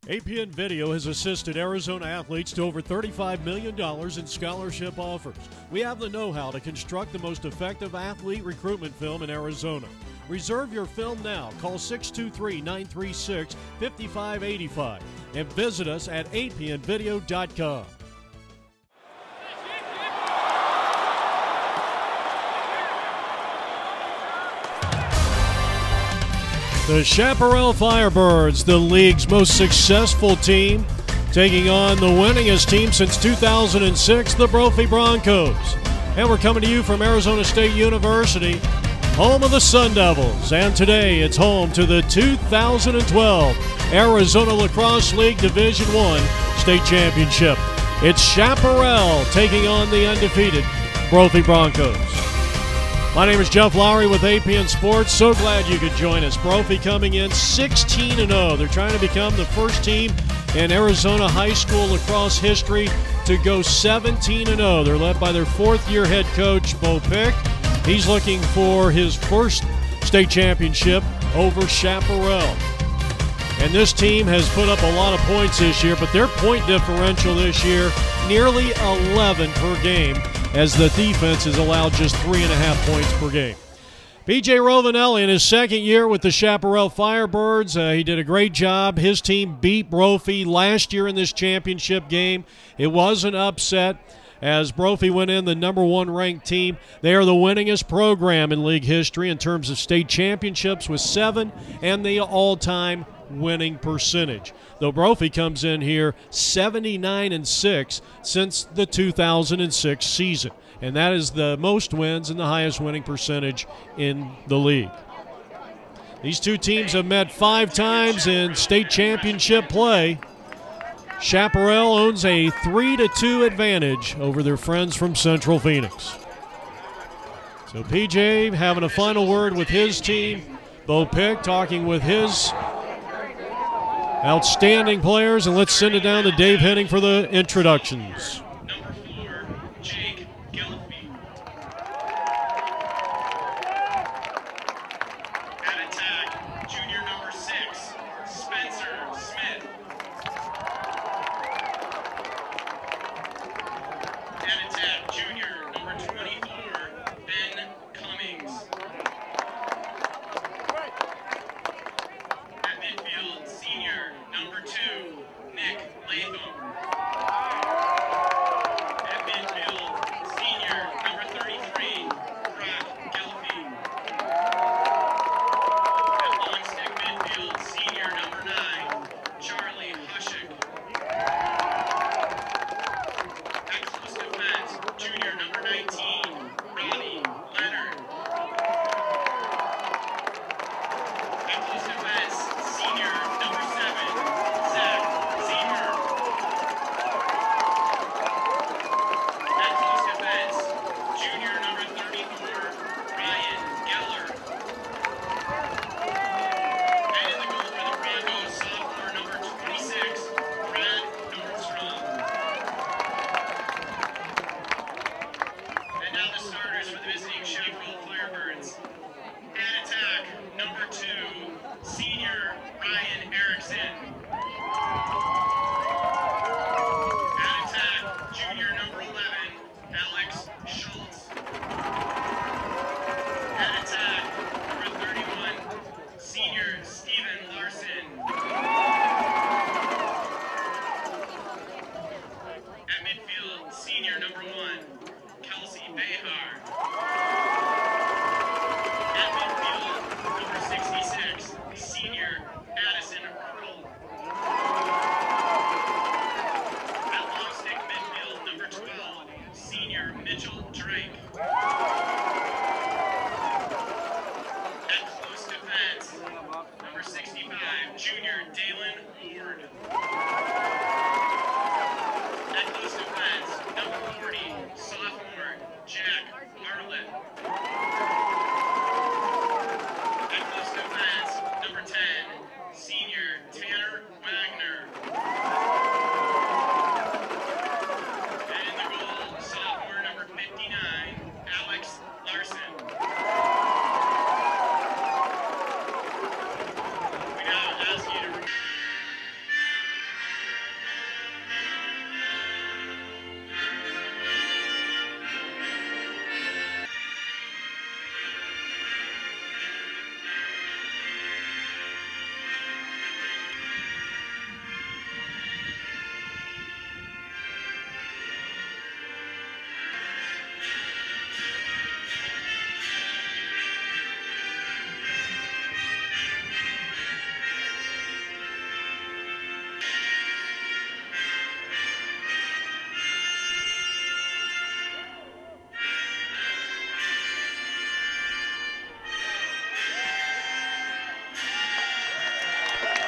APN Video has assisted Arizona athletes to over $35 million in scholarship offers. We have the know-how to construct the most effective athlete recruitment film in Arizona. Reserve your film now. Call 623-936-5585 and visit us at apnvideo.com. The Chaparral Firebirds, the league's most successful team, taking on the winningest team since 2006, the Brophy Broncos. And we're coming to you from Arizona State University, home of the Sun Devils. And today it's home to the 2012 Arizona Lacrosse League Division I State Championship. It's Chaparral taking on the undefeated Brophy Broncos. My name is Jeff Lowery with APN Sports. So glad you could join us. Brophy coming in 16-0. They're trying to become the first team in Arizona high school lacrosse history to go 17-0. They're led by their fourth-year head coach, Bo Pick. He's looking for his first state championship over Chaparral. And this team has put up a lot of points this year, but their point differential this year, nearly 11 per game, as the defense has allowed just 3.5 points per game. B.J. Rovinelli in his second year with the Chaparral Firebirds. He did a great job. His team beat Brophy last year in this championship game. It was an upset as Brophy went in the #1 ranked team. They are the winningest program in league history in terms of state championships with 7 and the all-time winning percentage. Though Brophy comes in here 79-6 since the 2006 season. And that is the most wins and the highest winning percentage in the league. These two teams have met 5 times in state championship play. Chaparral owns a 3-2 advantage over their friends from Central Phoenix. So PJ having a final word with his team. Bo Pick talking with his outstanding players, and let's send it down to Dave Henning for the introductions.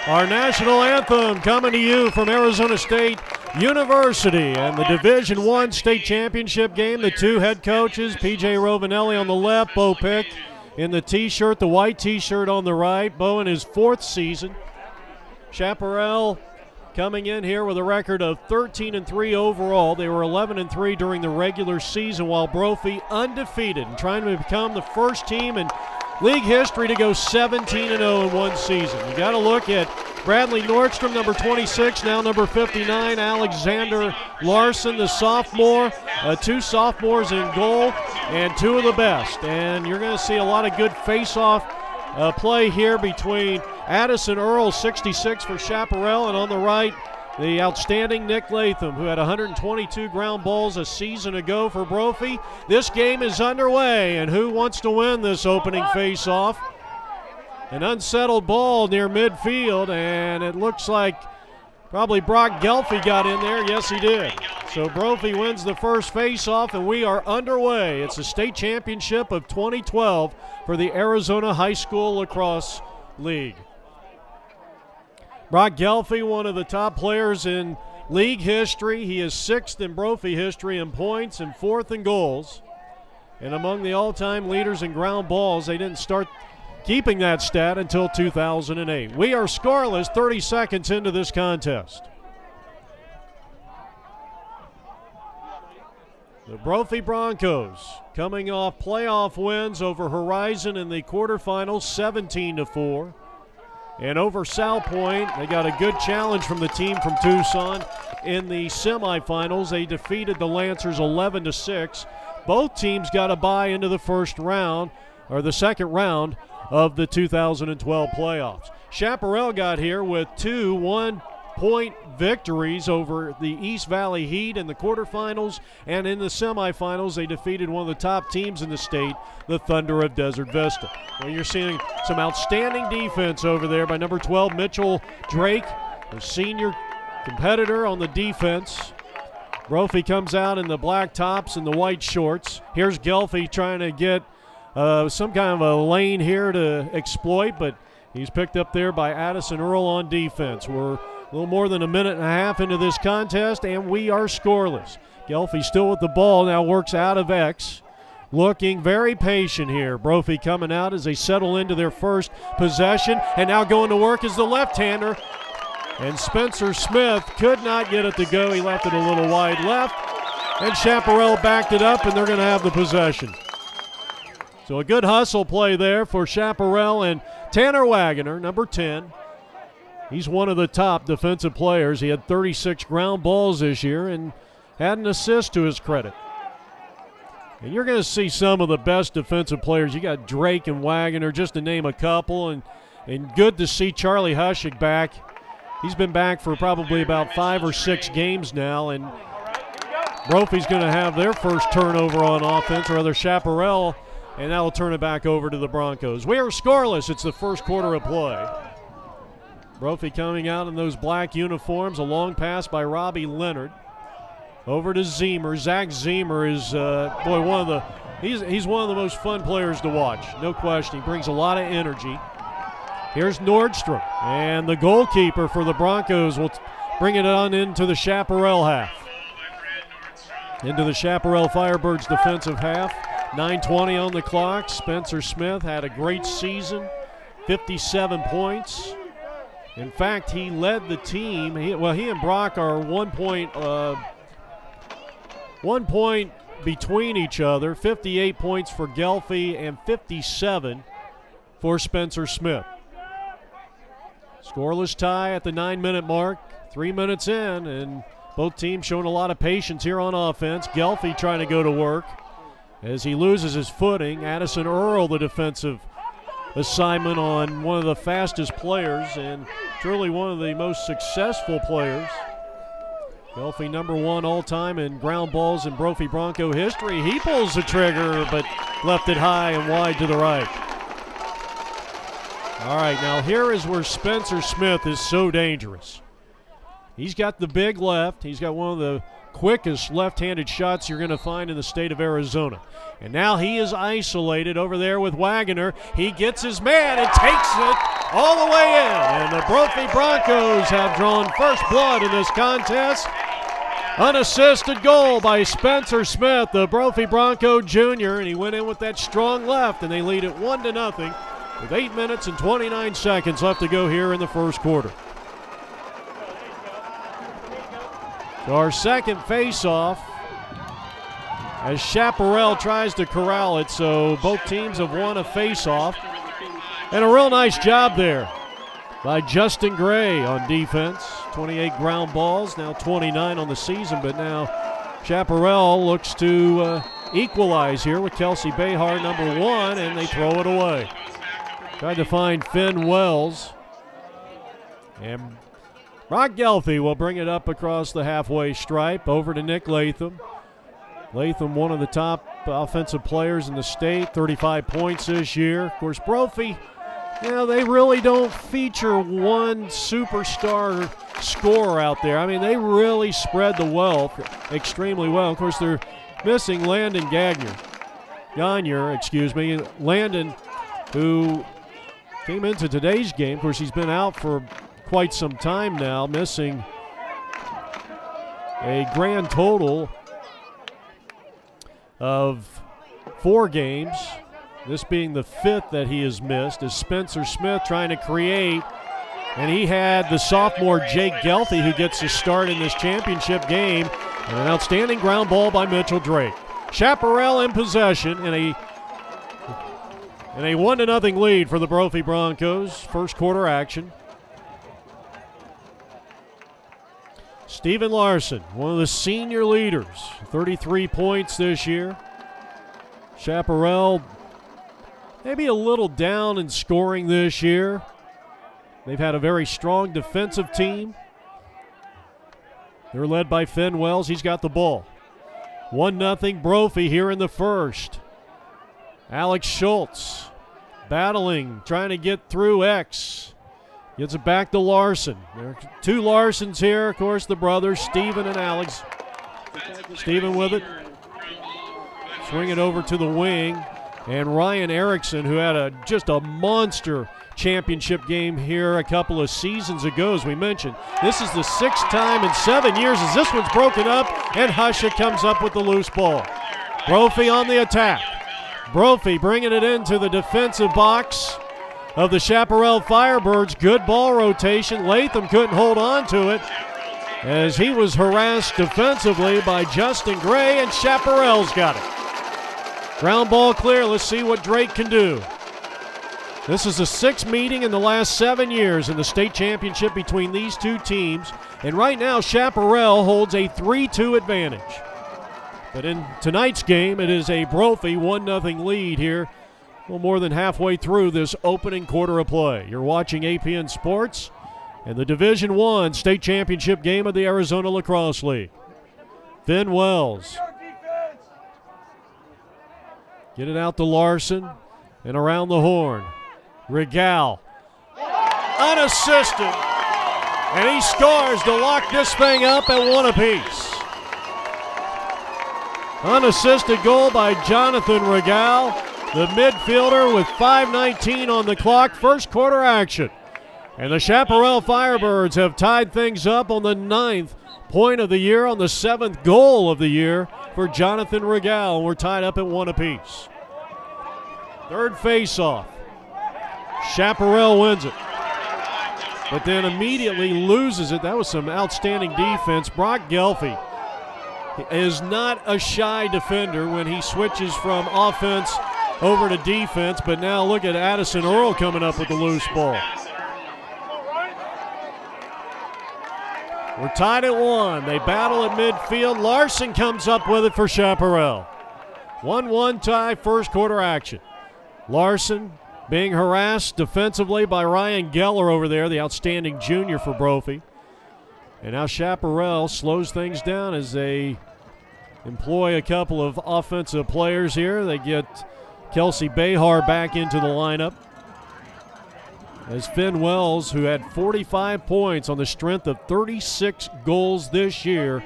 Our national anthem coming to you from Arizona State University, and the Division I state championship game. The two head coaches, P.J. Rovinelli on the left, Bo Pick in the T-shirt, the white T-shirt on the right. Bo in his fourth season. Chaparral coming in here with a record of 13-3 overall. They were 11-3 during the regular season, while Brophy undefeated and trying to become the first team in league history to go 17-0 in one season. You got to look at Bradley Nordstrom, number 26, now number 59, Alexander Larson, the sophomore, two sophomores in goal, and two of the best. And you're going to see a lot of good face-off play here between Addison Earl, 66 for Chaparral, and on the right, the outstanding Nick Latham, who had 122 ground balls a season ago for Brophy. This game is underway, and who wants to win this opening face-off? An unsettled ball near midfield, and it looks like probably Brock Gelfie got in there. Yes, he did. So Brophy wins the first face-off, and we are underway. It's the state championship of 2012 for the Arizona High School Lacrosse League. Brock Gelfie, one of the top players in league history. He is sixth in Brophy history in points and fourth in goals. And among the all-time leaders in ground balls, they didn't start keeping that stat until 2008. We are scoreless 30 seconds into this contest. The Brophy Broncos coming off playoff wins over Horizon in the quarterfinals, 17-4. And over South Point, they got a good challenge from the team from Tucson. In the semifinals, they defeated the Lancers 11-6. Both teams got a bye into the first round, or the second round of the 2012 playoffs. Chaparral got here with two one-point victories over the East Valley Heat in the quarterfinals, and in the semifinals, they defeated one of the top teams in the state, the Thunder of Desert Vista. Well, you're seeing some outstanding defense over there by number 12, Mitchell Drake, the senior competitor on the defense. Brophy comes out in the black tops and the white shorts. Here's Gelfie trying to get some kind of a lane here to exploit, but he's picked up there by Addison Earl on defense. We're a little more than a minute and a half into this contest, and we are scoreless. Gelfie still with the ball, now works out of X. Looking very patient here. Brophy coming out as they settle into their first possession, and now going to work is the left-hander. And Spencer Smith could not get it to go. He left it a little wide left, and Chaparral backed it up, and they're going to have the possession. So a good hustle play there for Chaparral, and Tanner Wagoner, number 10. He's one of the top defensive players. He had 36 ground balls this year and had an assist to his credit. And you're going to see some of the best defensive players. You got Drake and Wagoner, just to name a couple, and good to see Charlie Hushik back. He's been back for probably about 5 or 6 games now, and Brophy's going to have their first turnover on offense, or rather Chaparral, and that will turn it back over to the Broncos. We are scoreless. It's the first quarter of play. Brophy coming out in those black uniforms. A long pass by Robbie Leonard. Over to Zemer. Zach Zemer is, boy, he's one of the most fun players to watch. No question. He brings a lot of energy. Here's Nordstrom. And the goalkeeper for the Broncos will bring it on into the Chaparral half. Into the Chaparral Firebirds defensive half. 9:20 on the clock. Spencer Smith had a great season, 57 points. In fact, he led the team. He and Brock are 1 point between each other. 58 points for Gelfie and 57 for Spencer Smith. Scoreless tie at the 9-minute mark. 3 minutes in, and both teams showing a lot of patience here on offense. Gelfie trying to go to work as he loses his footing. Addison Earl, the defensive assignment on one of the fastest players and truly one of the most successful players. Gelfie #1 all-time in ground balls in Brophy Bronco history. He pulls the trigger, but left it high and wide to the right. All right, now here is where Spencer Smith is so dangerous. He's got the big left. He's got one of the quickest left-handed shots you're going to find in the state of Arizona. And now he is isolated over there with Wagoner. He gets his man and takes it all the way in. And the Brophy Broncos have drawn first blood in this contest. Unassisted goal by Spencer Smith, the Brophy Bronco Jr., and he went in with that strong left, and they lead it 1-0 with 8 minutes and 29 seconds left to go here in the first quarter. So our second face-off as Chaparral tries to corral it, so both teams have won a face-off. And a real nice job there by Justin Gray on defense. 28 ground balls, now 29 on the season, but now Chaparral looks to equalize here with Kelsey Behar, number 1, and they throw it away. Tried to find Finn Wells. And Brock Gelfie will bring it up across the halfway stripe over to Nick Latham. Latham, one of the top offensive players in the state, 35 points this year. Of course, Brophy, you know, they really don't feature one superstar scorer out there. I mean, they really spread the wealth extremely well. Of course, they're missing Landon Gagne, Landon, who came into today's game. Of course, he's been out for quite some time now, missing a grand total of 4 games, this being the 5th that he has missed, is Spencer Smith trying to create, and he had the sophomore Jake Gelfie, who gets the start in this championship game, and an outstanding ground ball by Mitchell Drake. Chaparral in possession in a 1-0 lead for the Brophy Broncos. First quarter action. Steven Larson, one of the senior leaders, 33 points this year. Chaparral maybe a little down in scoring this year. They've had a very strong defensive team. They're led by Finn Wells. He's got the ball. 1-0 Brophy here in the first. Alex Schultz battling, trying to get through X. Gets it back to Larson. There are 2 Larsons here, of course, the brothers, Steven and Alex. Steven with it. Swing it over to the wing. And Ryan Erickson, who had just a monster championship game here a couple of seasons ago, as we mentioned. This is the 6th time in 7 years as this one's broken up, and Husha comes up with the loose ball. Brophy on the attack. Brophy bringing it into the defensive box of the Chaparral Firebirds. Good ball rotation. Latham couldn't hold on to it as he was harassed defensively by Justin Gray, and Chaparral's got it. Ground ball clear. Let's see what Drake can do. This is the 6th meeting in the last 7 years in the state championship between these two teams, and right now Chaparral holds a 3-2 advantage. But in tonight's game, it is a Brophy 1-0 lead here. Well, more than halfway through this opening quarter of play. You're watching APN Sports and the Division I state championship game of the Arizona Lacrosse League. Finn Wells. Get it out to Larson and around the horn. Regal. Unassisted. And he scores to lock this thing up at 1 apiece. Unassisted goal by Jonathan Regal, the midfielder, with 5:19 on the clock. First quarter action. And the Chaparral Firebirds have tied things up on the 9th point of the year, on the 7th goal of the year for Jonathan Regal. We're tied up at 1 apiece. Third face-off. Chaparral wins it, but then immediately loses it. That was some outstanding defense. Brock Gelfie is not a shy defender when he switches from offense over to defense, but now look at Addison Earl coming up with the loose ball. We're tied at 1. They battle at midfield. Larson comes up with it for Chaparral. 1-1 tie, first quarter action. Larson being harassed defensively by Ryan Geller over there, the outstanding junior for Brophy. And now Chaparral slows things down as they employ a couple of offensive players here. They get Kelsey Behar back into the lineup. as Finn Wells, who had 45 points on the strength of 36 goals this year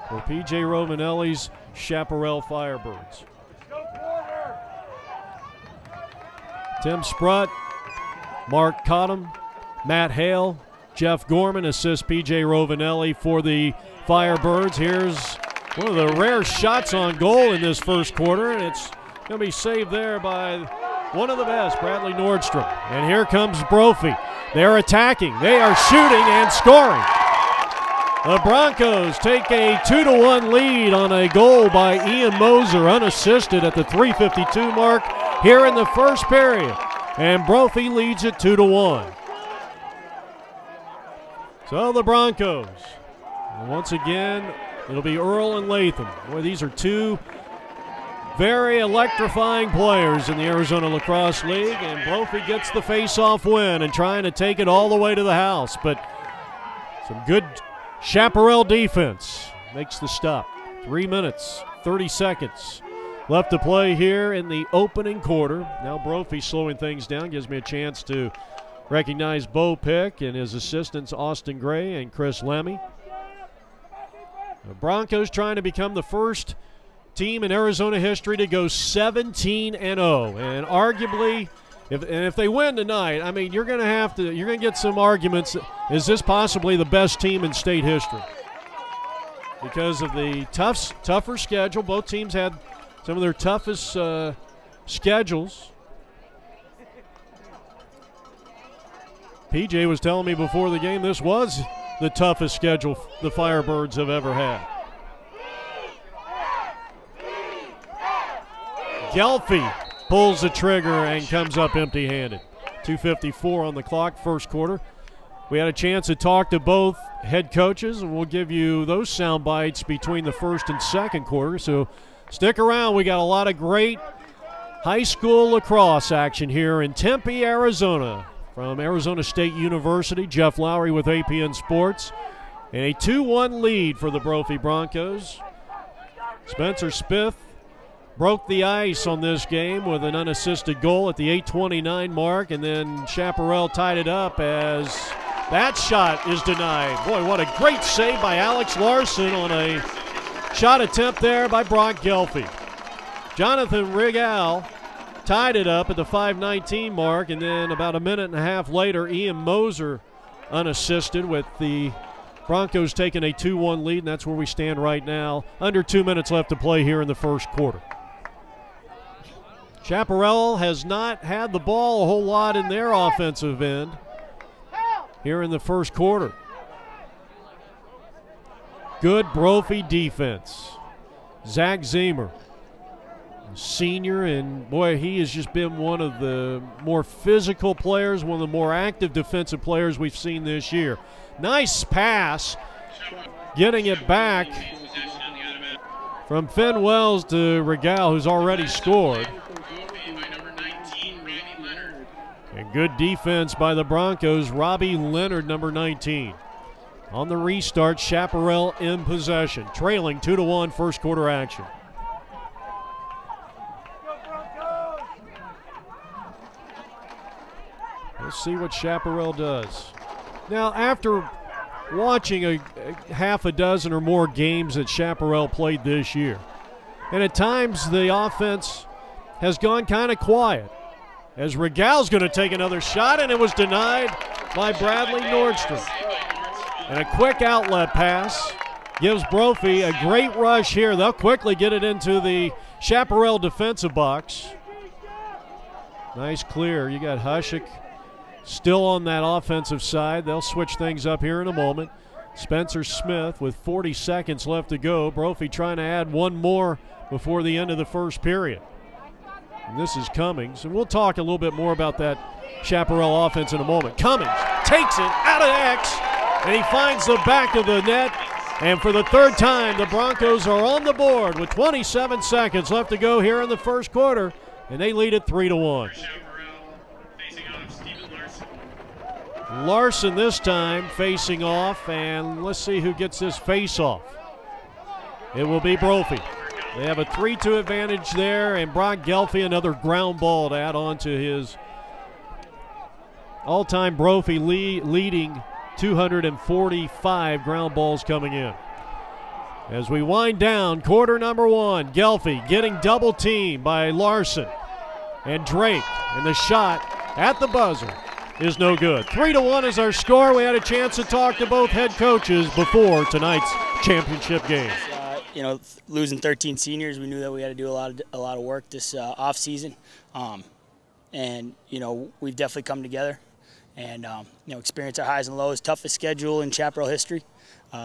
for P.J. Rovinelli's Chaparral Firebirds. Tim Sprutt, Mark Cottom, Matt Hale, Jeff Gorman assist P.J. Rovinelli for the Firebirds. Here's one of the rare shots on goal in this first quarter, and it's going to be saved there by one of the best, Bradley Nordstrom. And here comes Brophy. They're attacking. They are shooting and scoring. The Broncos take a 2-1 lead on a goal by Ian Moser, unassisted at the 3:52 mark here in the first period. And Brophy leads it 2-1. So the Broncos, and once again, it'll be Earl and Latham. Boy, these are two very electrifying players in the Arizona Lacrosse League, and Brophy gets the face-off win and trying to take it all the way to the house. But some good Chaparral defense makes the stop. 3 minutes, 30 seconds left to play here in the opening quarter. Now Brophy slowing things down, gives me a chance to recognize Bo Pick and his assistants Austin Gray and Chris Lemmy. The Broncos trying to become the first team in Arizona history to go 17-0, and arguably, if they win tonight, I mean, you're going to get some arguments. Is this possibly the best team in state history? Because of the tougher schedule, both teams had some of their toughest schedules. PJ was telling me before the game this was the toughest schedule the Firebirds have ever had. Gelfie pulls the trigger and comes up empty-handed. 2:54 on the clock, first quarter. We had a chance to talk to both head coaches, and we'll give you those sound bites between the first and second quarter. So stick around. We got a lot of great high school lacrosse action here in Tempe, Arizona. From Arizona State University, Jeff Lowery with APN Sports. And a 2-1 lead for the Brophy Broncos. Spencer Smith broke the ice on this game with an unassisted goal at the 8:29 mark, and then Chaparral tied it up as that shot is denied. Boy, what a great save by Alex Larson on a shot attempt there by Brock Gelfie. Jonathan Rigal tied it up at the 5:19 mark, and then about a minute and a half later, Ian Moser unassisted, with the Broncos taking a 2-1 lead, and that's where we stand right now. Under 2 minutes left to play here in the first quarter. Chaparral has not had the ball a whole lot in their offensive end here in the first quarter. Good Brophy defense. Zach Zemer, senior, and boy, he has just been one of the more physical players, one of the more active defensive players we've seen this year. Nice pass, getting it back from Finn Wells to Regal, who's already scored. And good defense by the Broncos. Robbie Leonard, number 19. On the restart, Chaparral in possession, trailing 2-1 first quarter action. Let's see what Chaparral does. Now, after watching a half a dozen or more games that Chaparral played this year, and at times the offense has gone kind of quiet, as Regal's going to take another shot, and it was denied by Bradley Nordstrom. And a quick outlet pass gives Brophy a great rush here. They'll quickly get it into the Chaparral defensive box. Nice clear. You got Hushik still on that offensive side. They'll switch things up here in a moment. Spencer Smith with 40 seconds left to go. Brophy trying to add one more before the end of the first period. And this is Cummings, and we'll talk a little bit more about that Chaparral offense in a moment. Cummings takes it out of X, and he finds the back of the net. And for the third time, the Broncos are on the board with 27 seconds left to go here in the first quarter, and they lead it 3-1. Larson this time facing off, and let's see who gets this face-off. It will be Brophy. They have a 3-2 advantage there, and Brock Gelfie, another ground ball to add on to his All-time Brophy leading 245 ground balls coming in. As we wind down quarter number one, Gelfie getting double teamed by Larson and Drake, and the shot at the buzzer is no good. 3-1 is our score. We had a chance to talk to both head coaches before tonight's championship game. You know, losing 13 seniors, we knew that we had to do a lot of work this off season, and you know, we've definitely come together and you know, experienced our highs and lows. Toughest schedule in Chaparral history,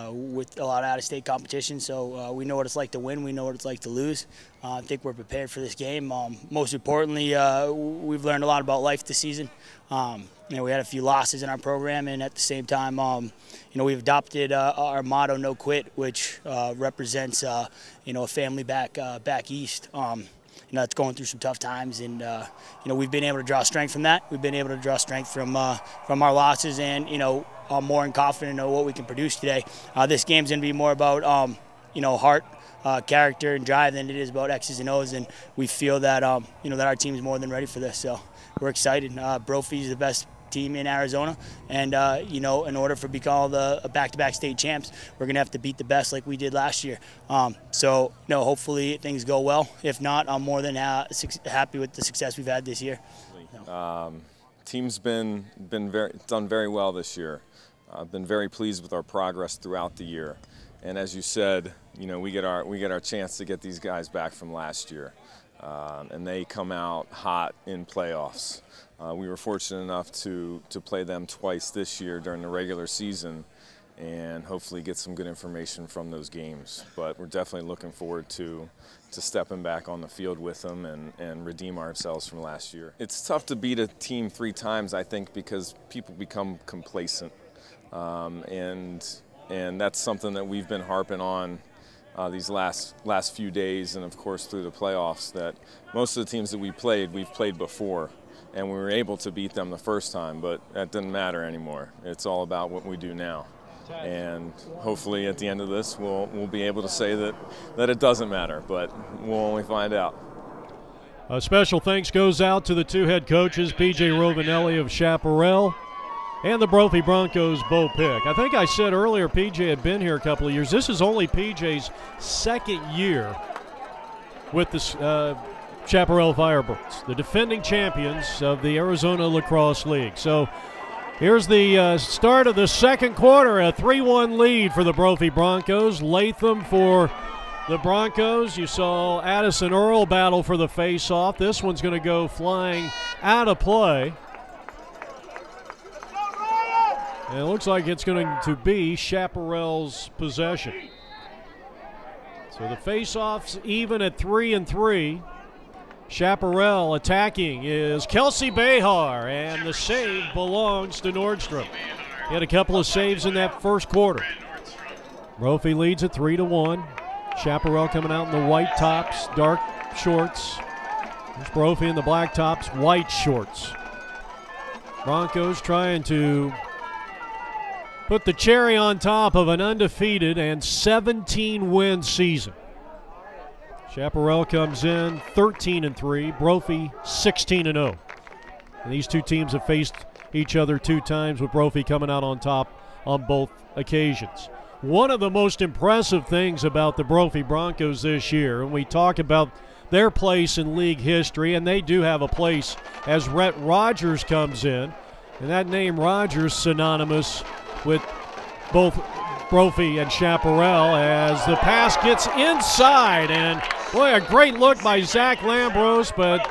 with a lot of out-of-state competition. So we know what it's like to win. We know what it's like to lose. I think we're prepared for this game. Most importantly, we've learned a lot about life this season. You know, we had a few losses in our program, and at the same time, you know, we've adopted our motto, "No Quit," which represents, you know, a family back east. You know, it's going through some tough times, and you know, we've been able to draw strength from that. We've been able to draw strength from our losses, and you know, I'm more confident in what we can produce today. This game's going to be more about you know, heart, character, and drive than it is about X's and O's, and we feel that you know, that our team's more than ready for this. So we're excited. Brophy's the best team in Arizona, and you know, in order for become the back-to-back state champs, we're gonna have to beat the best like we did last year. So you know, hopefully things go well. If not, I'm more than happy with the success we've had this year. Team's been done very well this year. I've been very pleased with our progress throughout the year, and as you said, you know, we get our chance to get these guys back from last year, and they come out hot in playoffs. We were fortunate enough to play them twice this year during the regular season, and hopefully get some good information from those games. But we're definitely looking forward to stepping back on the field with them and redeem ourselves from last year. It's tough to beat a team 3 times, I think, because people become complacent, and that's something that we've been harping on these last few days, and of course through the playoffs, that most of the teams that we've played before. And we were able to beat them the first time, but that doesn't matter anymore. It's all about what we do now. And hopefully at the end of this, we'll be able to say that it doesn't matter, but we'll only find out. A special thanks goes out to the 2 head coaches, P.J. Rovinelli of Chaparral and the Brophy Broncos, Bo Pick. I think I said earlier P.J. had been here a couple of years. This is only P.J.'s 2nd year with the Chaparral Firebirds, the defending champions of the Arizona Lacrosse League. So here's the start of the second quarter, a 3-1 lead for the Brophy Broncos. Latham for the Broncos. You saw Addison Earl battle for the face-off. This one's going to go flying out of play. And it looks like it's going to be Chaparral's possession. So the face-off's even at 3-3. Chaparral attacking is Kelsey Behar, and the save belongs to Nordstrom. He had a couple of saves in that first quarter. Brophy leads at 3-1. Chaparral coming out in the white tops, dark shorts. There's Brophy in the black tops, white shorts. Broncos trying to put the cherry on top of an undefeated and 17-win season. Chaparral comes in 13-3, Brophy 16-0. And these 2 teams have faced each other 2 times, with Brophy coming out on top on both occasions. One of the most impressive things about the Brophy Broncos this year, and we talk about their place in league history, and they do have a place as Rhett Rogers comes in, and that name Rogers synonymous with both Brophy and Chaparral, as the pass gets inside, and boy, a great look by Zach Lambros, but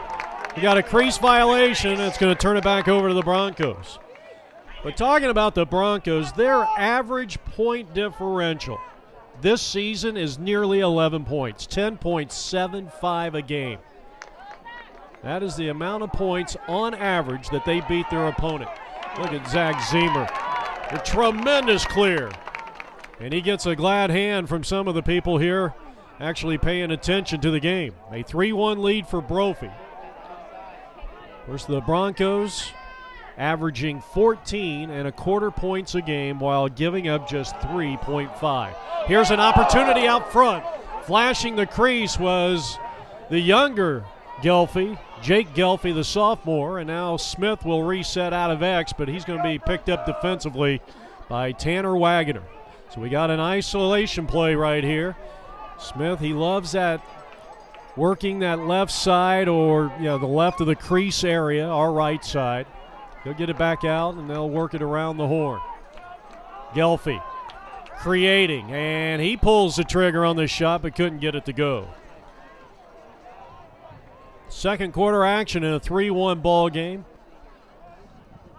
he got a crease violation. It's going to turn it back over to the Broncos. But talking about the Broncos, their average point differential this season is nearly 11 points, 10.75 a game. That is the amount of points on average that they beat their opponent. Look at Zach Zemer. A tremendous clear. And he gets a glad hand from some of the people here actually paying attention to the game. A 3-1 lead for Brophy. Of course, the Broncos averaging 14.25 points a game while giving up just 3.5. Here's an opportunity out front. Flashing the crease was the younger Gelfie, Jake Gelfie, the sophomore, and now Smith will reset out of X, but he's going to be picked up defensively by Tanner Wagoner. So we got an isolation play right here. Smith, he loves that, working that left side, or the left of the crease area, our right side. He'll get it back out, and they'll work it around the horn. Gelfie creating, and he pulls the trigger on this shot but couldn't get it to go. Second quarter action in a 3-1 ball game.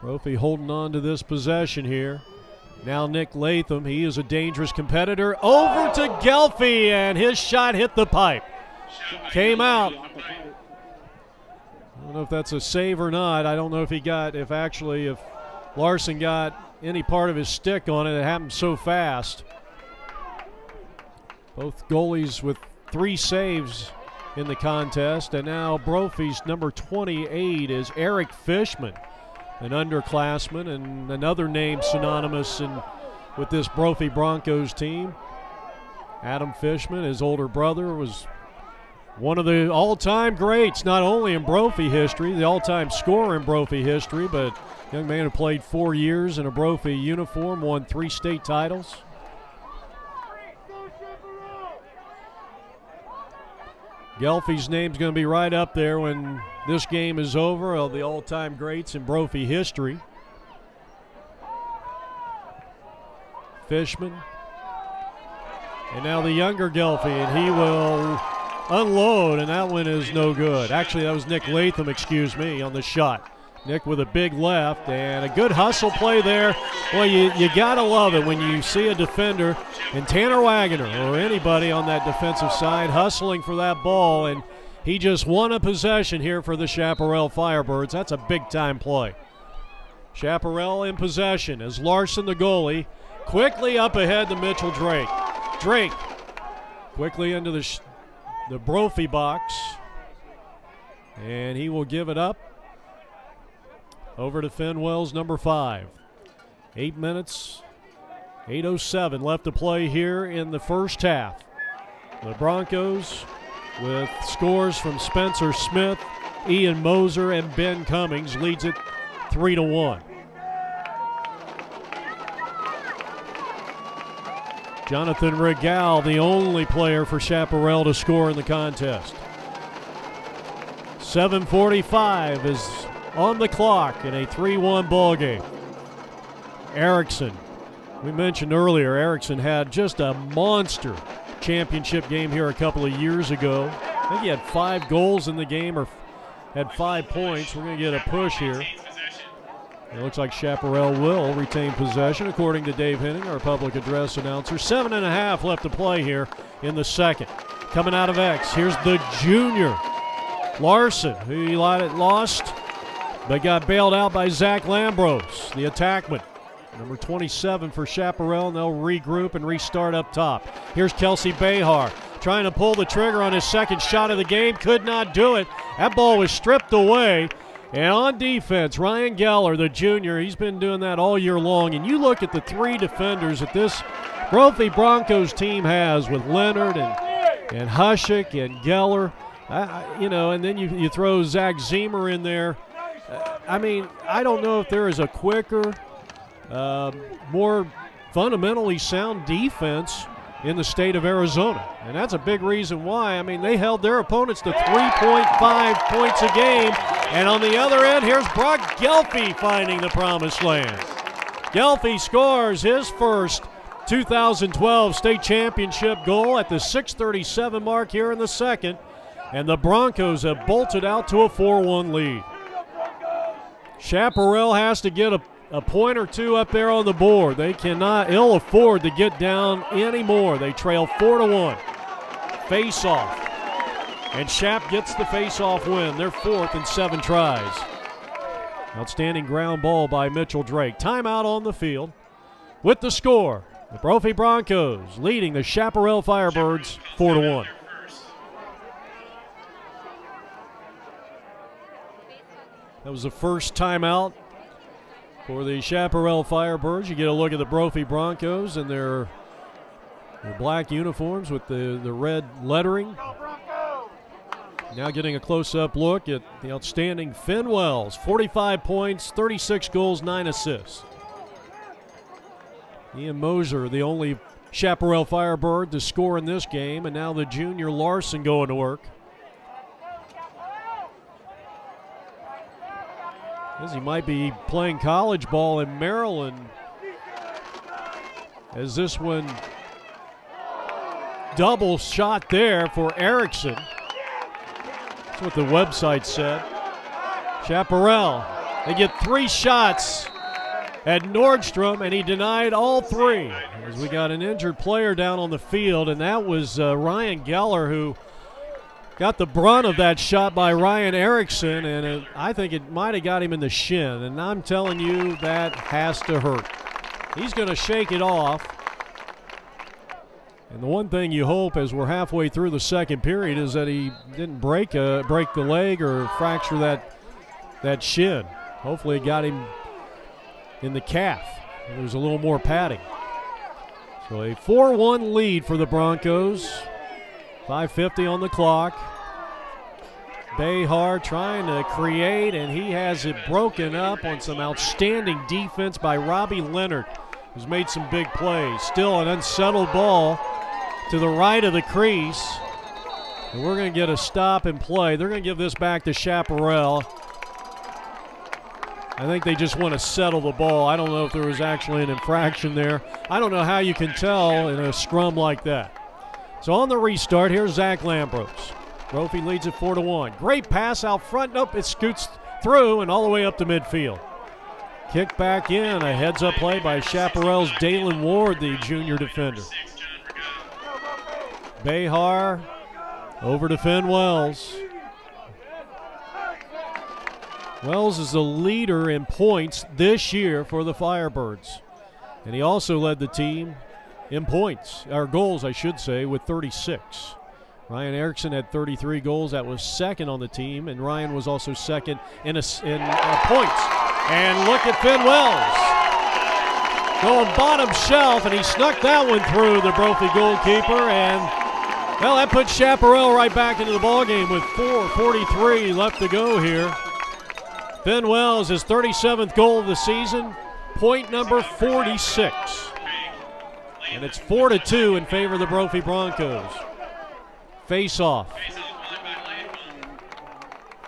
Brophy holding on to this possession here. Now Nick Latham, he is a dangerous competitor. Over to Gelfie, and his shot hit the pipe. Came out. I don't know if that's a save or not. I don't know if if Larson got any part of his stick on it. It happened so fast. Both goalies with 3 saves in the contest, and now Brophy's number 28 is Eric Fishman, an underclassman and another name synonymous with this Brophy Broncos team. Adam Fishman, his older brother, was one of the all-time greats, not only in Brophy history, the all-time scorer in Brophy history, but a young man who played 4 years in a Brophy uniform, won 3 state titles. Gelfie's name's going to be right up there when this game is over, of the all-time greats in Brophy history. Fishman. And now the younger Gelfie, and he will unload, and that one is no good. Actually, that was Nick Latham, excuse me, on the shot. Nick with a big left, and a good hustle play there. Well, you got to love it when you see a defender, and Tanner Wagoner or anybody on that defensive side hustling for that ball, and he just won a possession here for the Chaparral Firebirds. That's a big-time play. Chaparral in possession as Larson, the goalie, quickly up ahead to Mitchell Drake. Drake quickly into the Brophy box, and he will give it up over to Finn Wells, number 5. 8 minutes, 8:07 left to play here in the first half. The Broncos with scores from Spencer Smith, Ian Moser, and Ben Cummings leads it 3-1. Jonathan Regal, the only player for Chaparral to score in the contest. 7:45 is on the clock in a 3-1 ball game. Erickson, we mentioned earlier, Erickson had just a monster championship game here a couple of years ago. I think he had 5 goals in the game, or had 5 points. We're going to get a push here. It looks like Chaparral will retain possession, according to Dave Henning, our public address announcer. 7.5 left to play here in the second. Coming out of X, here's the junior, Larson, who he lost, but got bailed out by Zach Lambros, the attackman. Number 27 for Chaparral, and they'll regroup and restart up top. Here's Kelsey Behar trying to pull the trigger on his second shot of the game. Could not do it. That ball was stripped away. And on defense, Ryan Geller, the junior, he's been doing that all year long. And you look at the 3 defenders that this Brophy Broncos team has with Leonard and Hushik and Geller, and then you throw Zach Zemer in there. I mean, I don't know if there is a quicker, more fundamentally sound defense in the state of Arizona. And that's a big reason why. I mean, they held their opponents to 3.5 points a game. And on the other end, here's Brock Gelfie finding the promised land. Gelfie scores his first 2012 state championship goal at the 6:37 mark here in the second. And the Broncos have bolted out to a 4-1 lead. Chaparral has to get a point or two up there on the board. They cannot ill afford to get down anymore. They trail 4-1. Face-off. And Chap gets the face-off win. They're 4th in 7 tries. Outstanding ground ball by Mitchell Drake. Timeout on the field. With the score, the Brophy Broncos leading the Chaparral Firebirds 4-1. That was the first timeout for the Chaparral Firebirds. You get a look at the Brophy Broncos and their black uniforms with the red lettering. Now getting a close-up look at the outstanding Finn Wells. 45 points, 36 goals, 9 assists. Ian Moser, the only Chaparral Firebird to score in this game, and now the junior Larson going to work. As he might be playing college ball in Maryland, as this one double shot there for Erickson. That's what the website said. Chaparral, they get 3 shots at Nordstrom, and he denied all 3. As we got an injured player down on the field, and that was Ryan Geller, who got the brunt of that shot by Ryan Erickson, and I think it might have got him in the shin. And I'm telling you, that has to hurt. He's going to shake it off. And the one thing you hope as we're halfway through the second period is that he didn't break the leg or fracture that shin. Hopefully it got him in the calf. There's a little more padding. So a 4-1 lead for the Broncos. 5:50 on the clock. Behar trying to create, and he has it broken up on some outstanding defense by Robbie Leonard, who's made some big plays. Still an unsettled ball to the right of the crease. And we're going to get a stop and play. They're going to give this back to Chaparral. I think they just want to settle the ball. I don't know if there was actually an infraction there. I don't know how you can tell in a scrum like that. So on the restart, here's Zach Lambros. Brophy leads it 4-1. Great pass out front. Nope, it scoots through and all the way up to midfield. Kick back in. A heads-up play by Chaparral's Dalen Ward, the junior defender. Behar over to Finn Wells. Wells is the leader in points this year for the Firebirds. And he also led the team in points, or goals, I should say, with 36. Ryan Erickson had 33 goals. That was second on the team, and Ryan was also second in points. And look at Finn Wells going bottom shelf, and he snuck that one through the Brophy goalkeeper, and well, that puts Chaparral right back into the ballgame with 4:43 left to go here. Finn Wells, his 37th goal of the season, point number 46. And it's 4-2 in favor of the Brophy Broncos. Face-off.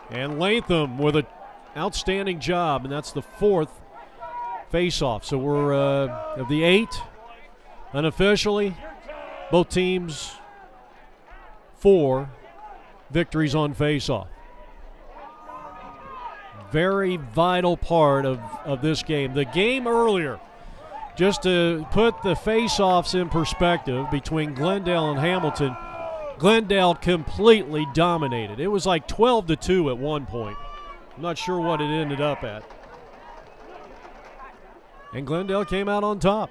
And Latham with an outstanding job, and that's the 4th face-off. So we're of the 8 unofficially, both teams 4 victories on face-off. Very vital part of this game. The game earlier, just to put the face-offs in perspective between Glendale and Hamilton, Glendale completely dominated. It was like 12-2 at one point. I'm not sure what it ended up at. And Glendale came out on top.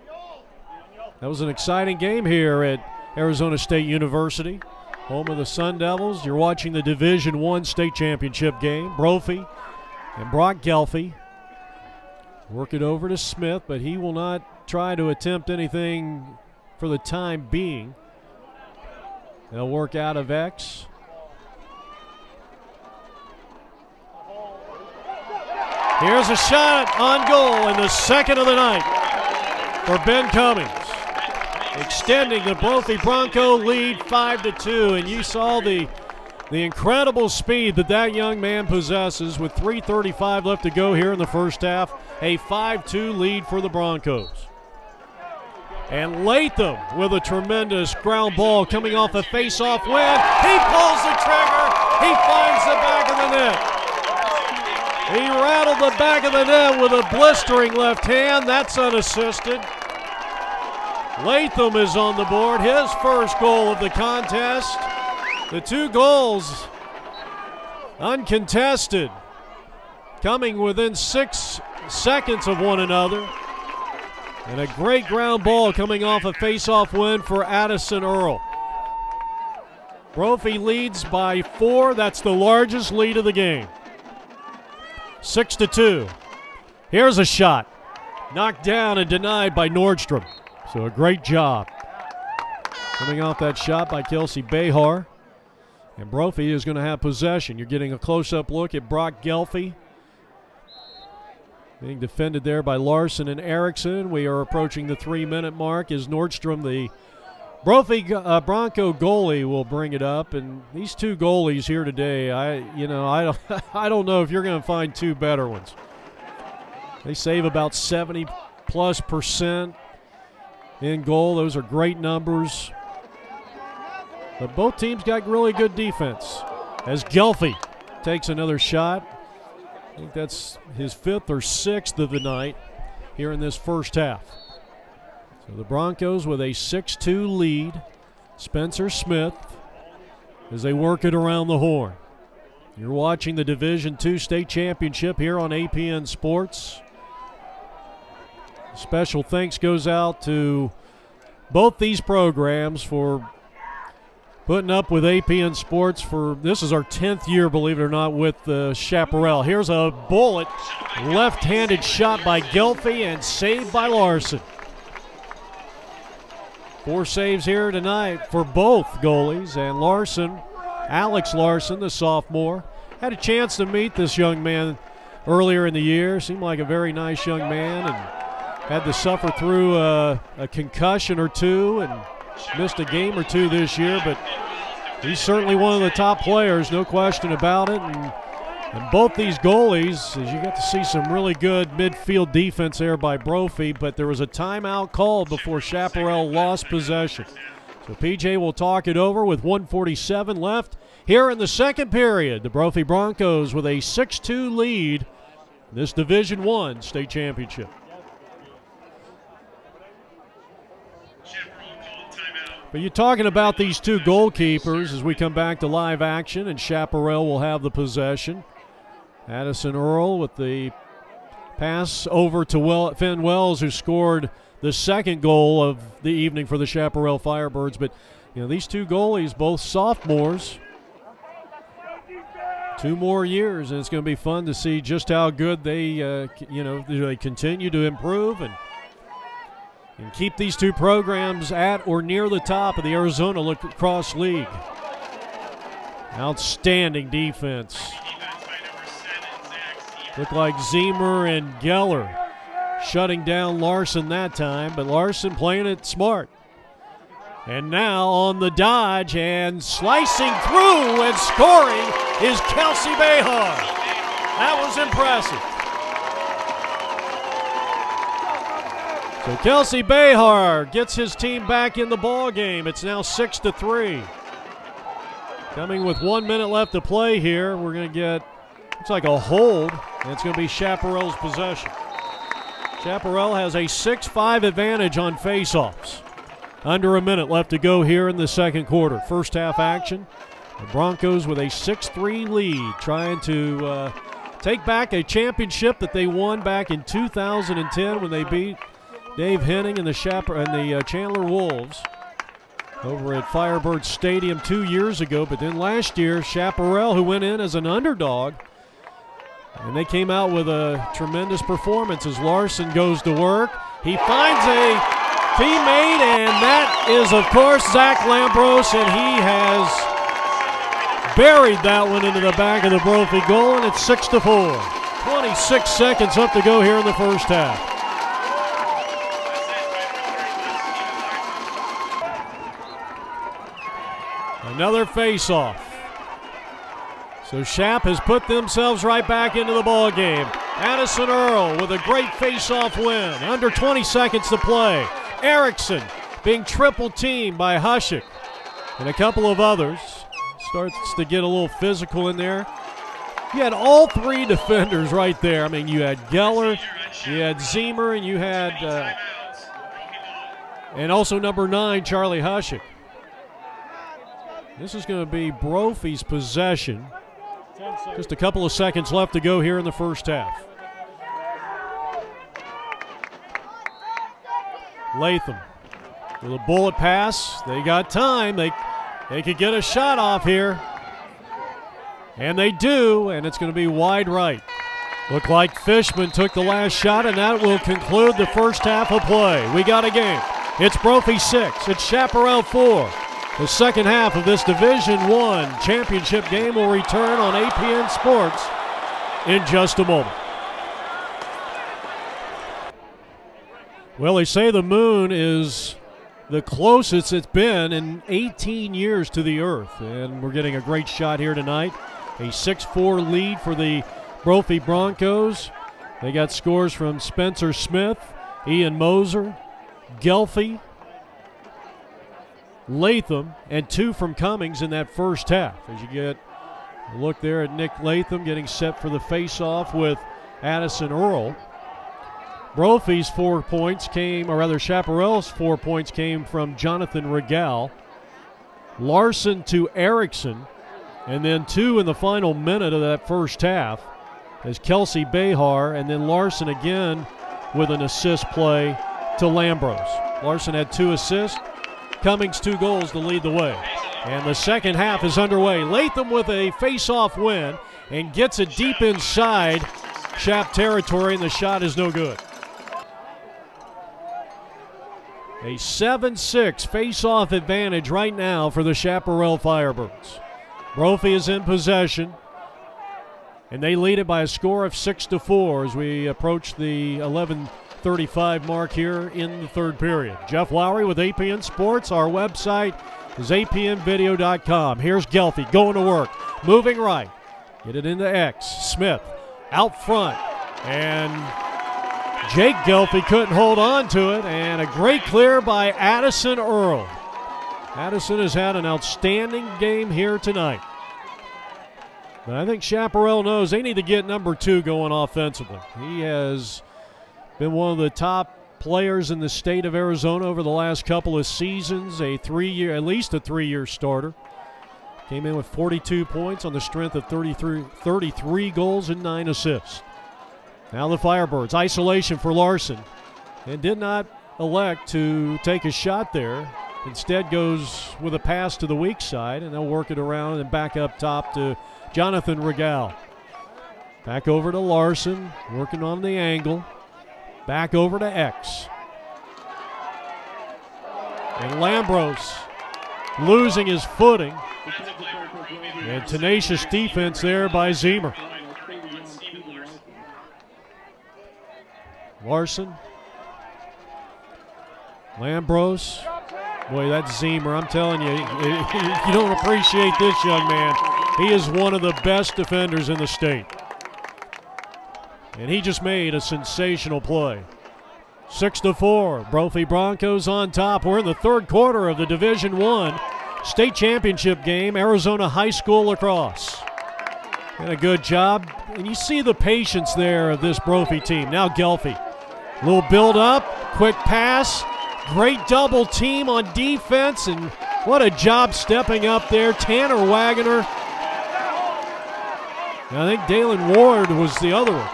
That was an exciting game here at Arizona State University, home of the Sun Devils. You're watching the Division I state championship game. Brophy and Brock Gelfie work it over to Smith, but he will not try to attempt anything for the time being. They'll work out of X. Here's a shot on goal, and the second of the night for Ben Cummings, extending the Brophy Bronco lead 5-2. And you saw the incredible speed that young man possesses with 3:35 left to go here in the first half. A 5-2 lead for the Broncos. And Latham with a tremendous ground ball coming off a face-off win. He pulls the trigger. He finds the back of the net. He rattled the back of the net with a blistering left hand. That's unassisted. Latham is on the board. His first goal of the contest. The 2 goals uncontested, coming within 6 seconds of one another. And a great ground ball coming off a face-off win for Addison Earl. Brophy leads by 4. That's the largest lead of the game. 6-2. Here's a shot. Knocked down and denied by Nordstrom. So a great job. Coming off that shot by Kelsey Behar. And Brophy is going to have possession. You're getting a close-up look at Brock Gelfie. Being defended there by Larson and Erickson. We are approaching the 3-minute mark as Nordstrom, the Brophy Bronco goalie, will bring it up. And these two goalies here today, I don't know if you're going to find two better ones. They save about 70+% in goal. Those are great numbers. But both teams got really good defense as Gelfie takes another shot. I think that's his 5th or 6th of the night here in this first half. So the Broncos with a 6-2 lead. Spencer Smith as they work it around the horn. You're watching the Division II State Championship here on APN Sports. Special thanks goes out to both these programs for putting up with APN Sports for, this is our 10th year, believe it or not, with Chaparral. Here's a bullet, left-handed shot by Gelfie and saved by Larson. 4 saves here tonight for both goalies, and Larson, Alex Larson, the sophomore, had a chance to meet this young man earlier in the year. Seemed like a very nice young man and had to suffer through a concussion or two and missed a game or two this year, but he's certainly one of the top players, no question about it. And both these goalies, as you got to see some really good midfield defense there by Brophy, but there was a timeout called before Chaparral lost possession. So PJ will talk it over with 1:47 left here in the second period. The Brophy Broncos with a 6-2 lead in this Division I state championship. But you're talking about these two goalkeepers as we come back to live action, and Chaparral will have the possession. Addison Earl with the pass over to Finn Wells, who scored the second goal of the evening for the Chaparral Firebirds. But, you know, these two goalies, both sophomores, 2 more years, and it's going to be fun to see just how good they, they continue to improve and keep these two programs at or near the top of the Arizona Lacrosse League. Outstanding defense. Looked like Zemer and Geller shutting down Larson that time, but Larson playing it smart. And now on the dodge and slicing through and scoring is Kelsey Behar. That was impressive. So Kelsey Behar gets his team back in the ball game. It's now 6-3. Coming with 1 minute left to play here, we're going to get, looks like a hold, and it's going to be Chaparral's possession. Chaparral has a 6-5 advantage on faceoffs. Under a minute left to go here in the second quarter. First half action. The Broncos with a 6-3 lead, trying to take back a championship that they won back in 2010 when they beat Dave Henning and the Chandler Wolves over at Firebird Stadium 2 years ago. But then last year, Chaparral, who went in as an underdog, and they came out with a tremendous performance as Larson goes to work. He finds a teammate, and that is, of course, Zach Lambros, and he has buried that one into the back of the Brophy goal, and it's 6-4. 26 seconds left to go here in the first half. Another face-off. So Shap has put themselves right back into the ball game. Addison Earl with a great face-off win. Under 20 seconds to play. Erickson being triple teamed by Hushik and a couple of others. Starts to get a little physical in there. You had all 3 defenders right there. I mean, you had Geller, you had Zemer, and you had, and also number 9, Charlie Hushik. This is going to be Brophy's possession. Just a couple of seconds left to go here in the first half. Latham with a bullet pass. They got time. They could get a shot off here. And they do, and it's going to be wide right. Looked like Fishman took the last shot, and that will conclude the first half of play. We got a game. It's Brophy 6. It's Chaparral 4. The second half of this Division I championship game will return on APN Sports in just a moment. Well, they say the moon is the closest it's been in 18 years to the Earth, and we're getting a great shot here tonight. A 6-4 lead for the Brophy Broncos. They got scores from Spencer Smith, Ian Moser, Gelfie, Latham, and 2 from Cummings in that first half. As you get a look there at Nick Latham getting set for the face-off with Addison Earl. Brophy's 4 points came, or rather Chaparral's 4 points came from Jonathan Regal. Larson to Erickson, and then 2 in the final minute of that first half as Kelsey Behar, and then Larson again with an assist play to Lambros. Larson had 2 assists. Cummings 2 goals to lead the way. And the second half is underway. Latham with a face-off win and gets it deep inside Chap territory, and the shot is no good. A 7-6 face-off advantage right now for the Chaparral Firebirds. Brophy is in possession, and they lead it by a score of 6-4 as we approach the 11:35 mark here in the third period. Jeff Lowery with APN Sports. Our website is apnvideo.com. Here's Gelfie going to work, moving right. Get it into X. Smith out front, and Jake Gelfie couldn't hold on to it, and a great clear by Addison Earl. Addison has had an outstanding game here tonight. But I think Chaparral knows they need to get number 2 going offensively. He has been one of the top players in the state of Arizona over the last couple of seasons, at least a 3-year starter. Came in with 42 points on the strength of 33 goals and 9 assists. Now the Firebirds, isolation for Larson, and did not elect to take a shot there. Instead goes with a pass to the weak side, and they'll work it around and back up top to Jonathan Regal. Back over to Larson, working on the angle. Back over to X. And Lambros losing his footing. And tenacious defense there by Zemer. Larson. Lambros. Boy, that's Zemer. I'm telling you, you don't appreciate this young man. He is one of the best defenders in the state. And he just made a sensational play. 6-4, Brophy Broncos on top. We're in the third quarter of the Division I state championship game, Arizona High School Lacrosse. And a good job. And you see the patience there of this Brophy team. Now Gelfie. A little build up, quick pass. Great double team on defense, and what a job stepping up there. Tanner Wagoner. I think Dalen Ward was the other one.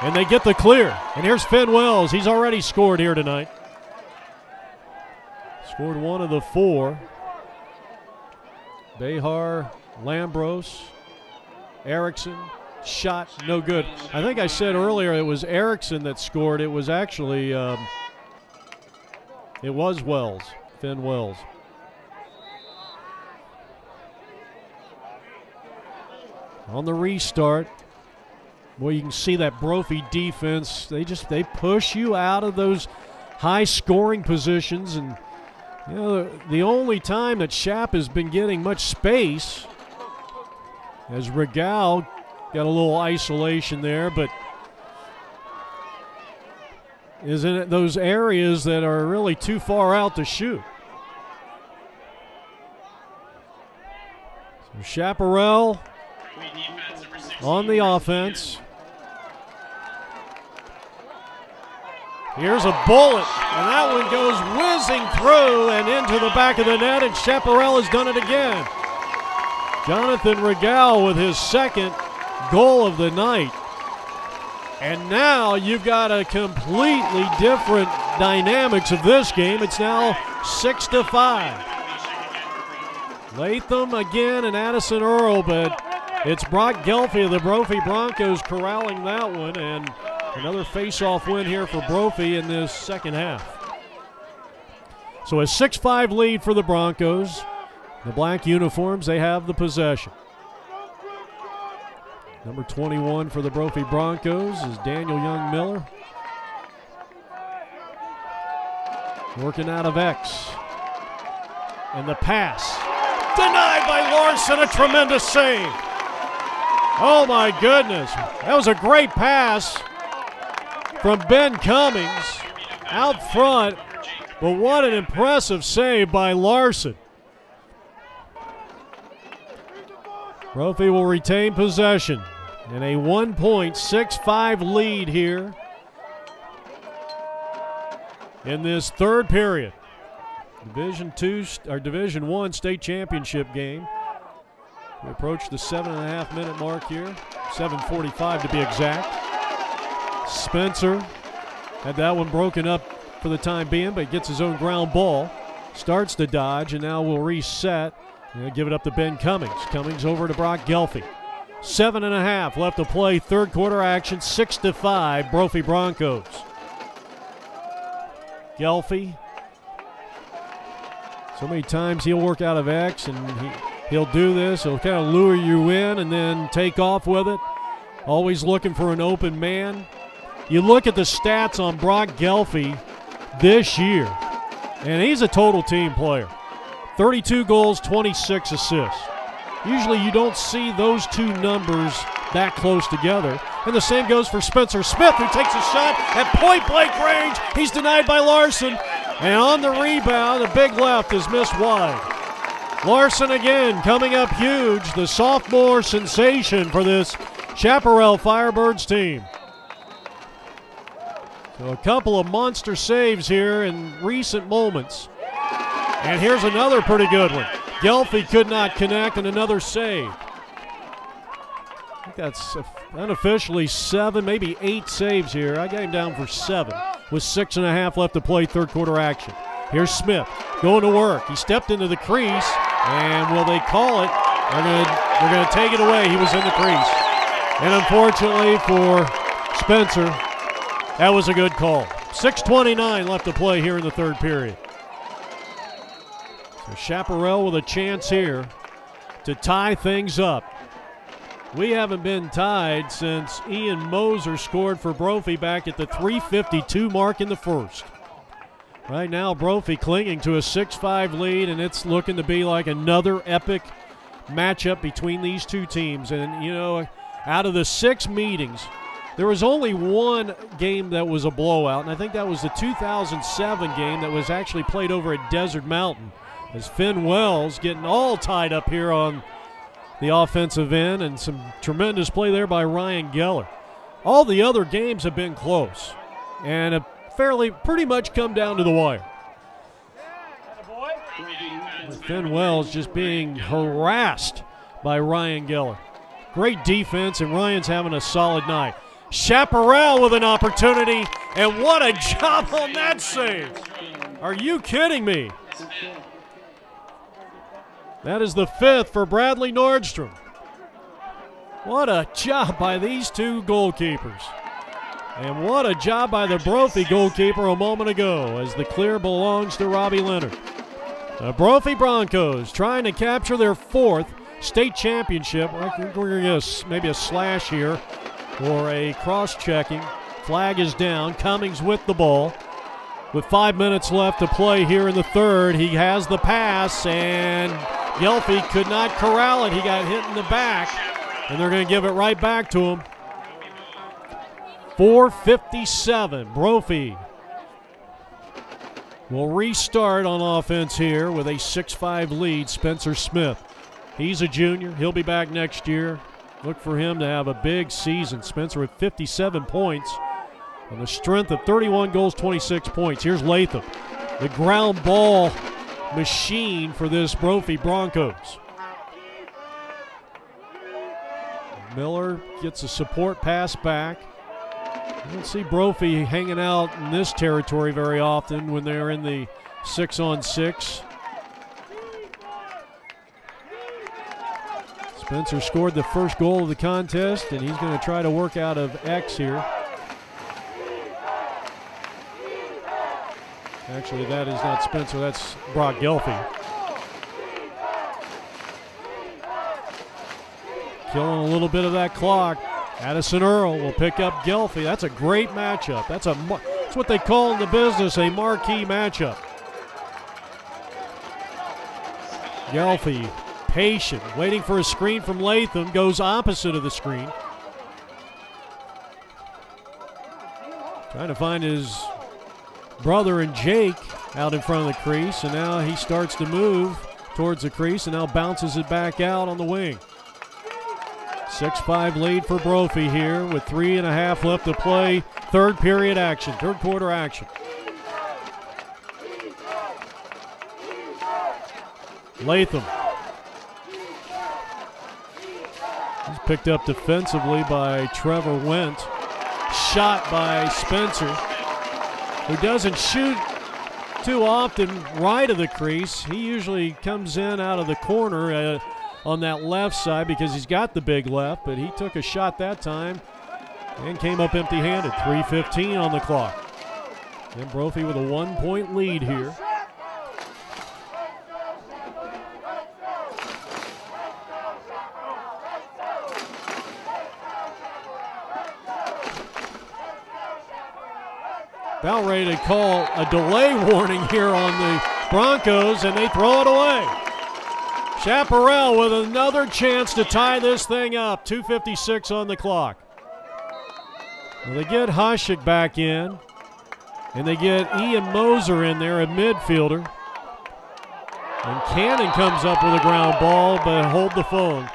And they get the clear. And here's Finn Wells. He's already scored here tonight. Scored 1 of the 4. Behar, Lambros, Erickson. Shot no good. I think I said earlier it was Erickson that scored. It was actually, it was Wells, Finn Wells. On the restart, boy, you can see that Brophy defense. They push you out of those high scoring positions, and you know the only time that Chap has been getting much space, as Regal got a little isolation there, but is in those areas that are really too far out to shoot. So Chaparral on the offense. Here's a bullet, and that one goes whizzing through and into the back of the net, and Chaparral has done it again. Jonathan Regal with his second goal of the night. And now you've got a completely different dynamics of this game. It's now 6-5. Latham again and Addison Earl, but it's Brock Gelfie of the Brophy Broncos corralling that one, and another face-off win here for Brophy in this second half. So a 6-5 lead for the Broncos. The black uniforms, they have the possession. Number 21 for the Brophy Broncos is Daniel Young-Miller. Working out of X. And the pass. Denied by Larson, a tremendous save. Oh my goodness. That was a great pass from Ben Cummings out front. But what an impressive save by Larson. Brophy will retain possession in a 1.65 lead here in this third period. Division I state championship game. We approach the 7.5-minute mark here, 7:45 to be exact. Spencer had that one broken up for the time being, but gets his own ground ball. Starts to dodge, and now will reset. And give it up to Ben Cummings. Cummings over to Brock Gelfie. 7.5 left to play, third quarter action, 6-5, Brophy Broncos. Gelfie. So many times he'll work out of X, and he'll do this. He'll kind of lure you in and then take off with it. Always looking for an open man. You look at the stats on Brock Gelfie this year, and he's a total team player. 32 goals, 26 assists. Usually you don't see those two numbers that close together. And the same goes for Spencer Smith, who takes a shot at point-blank range. He's denied by Larson. And on the rebound, a big left is missed wide. Larson again coming up huge, the sophomore sensation for this Chaparral Firebirds team. So a couple of monster saves here in recent moments. And here's another pretty good one. Gelfie could not connect, and another save. I think that's unofficially 7, maybe 8 saves here. I got him down for 7 with 6.5 left to play, third quarter action. Here's Smith going to work. He stepped into the crease, and will they call it? They're going to take it away. He was in the crease. And unfortunately for Spencer, that was a good call. 6:29 left to play here in the third period. So Chaparral with a chance here to tie things up. We haven't been tied since Ian Moser scored for Brophy back at the 3:52 mark in the first. Right now, Brophy clinging to a 6-5 lead, and it's looking to be like another epic matchup between these two teams. And, you know, out of the 6 meetings, there was only one game that was a blowout, and I think that was the 2007 game that was actually played over at Desert Mountain. As Finn Wells getting all tied up here on the offensive end, and some tremendous play there by Ryan Geller. All the other games have been close and have pretty much come down to the wire. With Finn Wells just being harassed by Ryan Geller. Great defense, and Ryan's having a solid night. Chaparral with an opportunity, and what a job on that save. Are you kidding me? That is the 5th for Bradley Nordstrom. What a job by these two goalkeepers. And what a job by the Brophy goalkeeper a moment ago, as the clear belongs to Robbie Leonard. The Brophy Broncos trying to capture their 4th state championship. I think we're going to get maybe a slash here or a cross-checking. Flag is down. Cummings with the ball. With 5 minutes left to play here in the third, he has the pass, and Gelfie could not corral it. He got hit in the back, and they're going to give it right back to him. 4:57. Brophy will restart on offense here with a 6-5 lead. Spencer Smith. He's a junior. He'll be back next year. Look for him to have a big season. Spencer with 57 points on the strength of 31 goals, 26 points. Here's Latham, the ground ball machine for this Brophy Broncos. Miller gets a support pass back. You don't see Brophy hanging out in this territory very often when they're in the 6-on-6. Spencer scored the first goal of the contest, and he's going to try to work out of X here. Actually, that is not Spencer, that's Brock Gelfie. killing a little bit of that clock. Addison Earl will pick up Gelfie. That's a great matchup. That's what they call in the business a marquee matchup. Gelfie, patient, waiting for a screen from Latham, goes opposite of the screen. Trying to find his brother and Jake out in front of the crease, and now he starts to move towards the crease and now bounces it back out on the wing. 6-5 lead for Brophy here with 3.5 left to play. Third period action, third quarter action. Latham. He's picked up defensively by Trevor Wendt. Shot by Spencer, who doesn't shoot too often right of the crease. He usually comes in out of the corner on that left side because he's got the big left, but he took a shot that time and came up empty-handed. 3:15 on the clock. And Brophy with a 1-point lead here. About ready to call a delay warning here on the Broncos, and they throw it away. Chaparral with another chance to tie this thing up. 2:56 on the clock. Well, they get Hushik back in, and they get Ian Moser in there, a midfielder. And Cannon comes up with a ground ball, but hold the phone.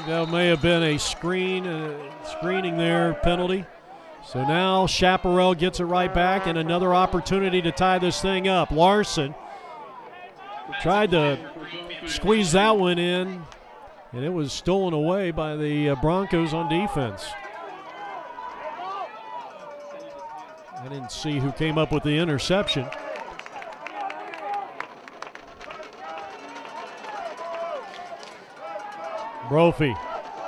That may have been a screening there penalty. So now Chaparral gets it right back, and another opportunity to tie this thing up. Larson tried to squeeze that one in, and it was stolen away by the Broncos on defense. I didn't see who came up with the interception. Brophy,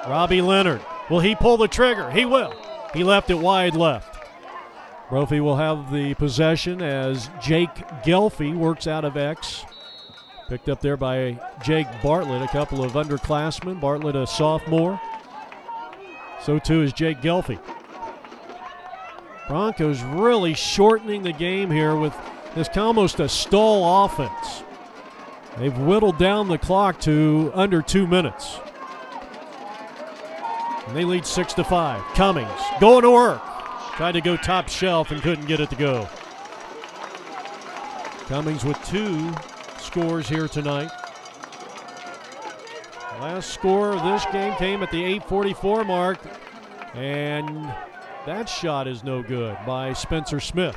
Robbie Leonard. Will he pull the trigger? He will. He left it wide left. Brophy will have the possession as Jake Gelfie works out of X. Picked up there by Jake Bartlett, a couple of underclassmen. Bartlett a sophomore. So too is Jake Gelfie. Broncos really shortening the game here with this almost a stall offense. They've whittled down the clock to under 2 minutes. And they lead 6-5. Cummings going to work. Tried to go top shelf and couldn't get it to go. Cummings with 2 scores here tonight. Last score of this game came at the 8:44 mark, and that shot is no good by Spencer Smith.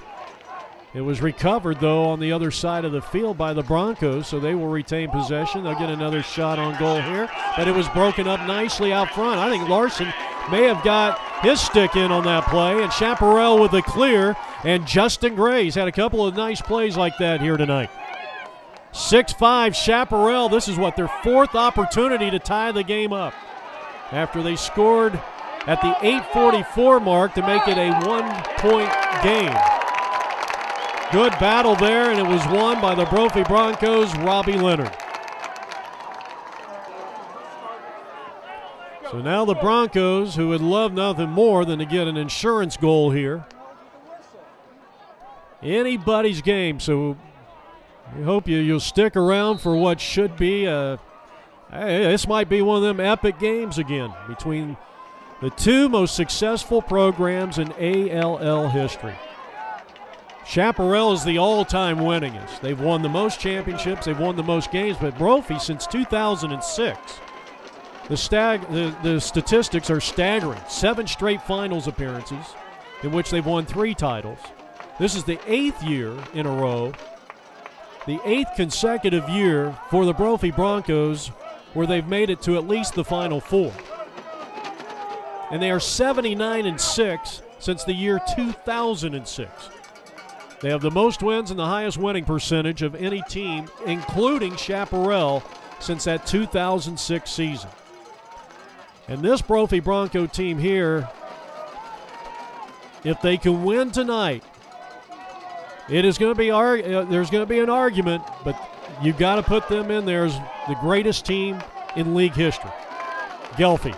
It was recovered, though, on the other side of the field by the Broncos, so they will retain possession. They'll get another shot on goal here, but it was broken up nicely out front. I think Larson may have got his stick in on that play, and Chaparral with the clear, and Justin Gray's had a couple of nice plays like that here tonight. 6-5 Chaparral. This is what, their 4th opportunity to tie the game up after they scored at the 8:44 mark to make it a 1-point game. Good battle there, and it was won by the Brophy Broncos' Robbie Leonard. So now the Broncos, who would love nothing more than to get an insurance goal here. Anybody's game, so we hope you'll stick around for what should be hey, this might be one of them epic games again between the 2 most successful programs in ALL history. Chaparral is the all-time winningest. They've won the most championships, they've won the most games, but Brophy since 2006, the statistics are staggering. 7 straight finals appearances in which they've won 3 titles. This is the 8th year in a row, the 8th consecutive year for the Brophy Broncos where they've made it to at least the Final 4. And they are 79-6 since the year 2006. They have the most wins and the highest winning percentage of any team, including Chaparral, since that 2006 season. And this Brophy Bronco team here, if they can win tonight, It is going to be there's going to be an argument, but you've got to put them in there as the greatest team in league history. Gelfie.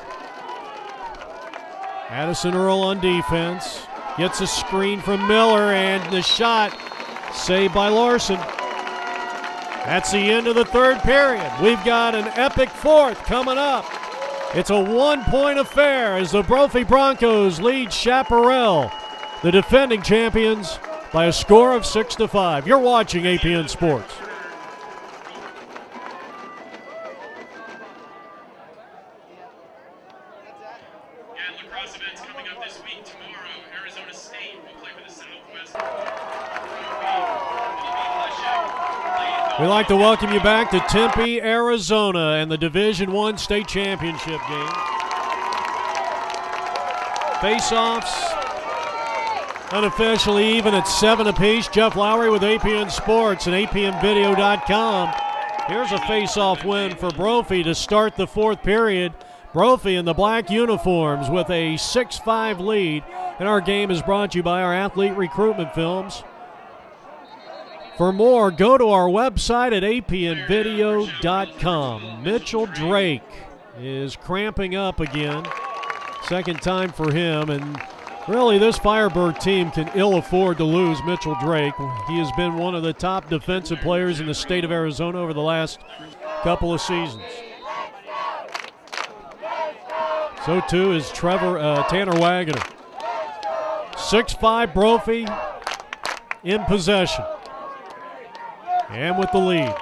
Addison Earl on defense. Gets a screen from Miller, and the shot saved by Larson. That's the end of the third period. We've got an epic fourth coming up. It's a one-point affair as the Brophy Broncos lead Chaparral, the defending champions, by a score of 6-5. You're watching APN Sports. And lacrosse events coming up this week. Tomorrow, Arizona State will play for the Southwest. We'd like to welcome you back to Tempe, Arizona, and the Division I state championship game. Face-offs unofficially even at 7 apiece. Jeff Lowery with APN Sports and APNvideo.com. Here's a face-off win for Brophy to start the fourth period. Brophy in the black uniforms with a 6-5 lead. And our game is brought to you by our athlete recruitment films. For more, go to our website at apnvideo.com. Mitchell Drake is cramping up again. Second time for him, and really this Firebird team can ill afford to lose Mitchell Drake. He has been one of the top defensive players in the state of Arizona over the last couple of seasons. So too is Tanner Wagner. 6-5 Brophy in possession. And with the lead.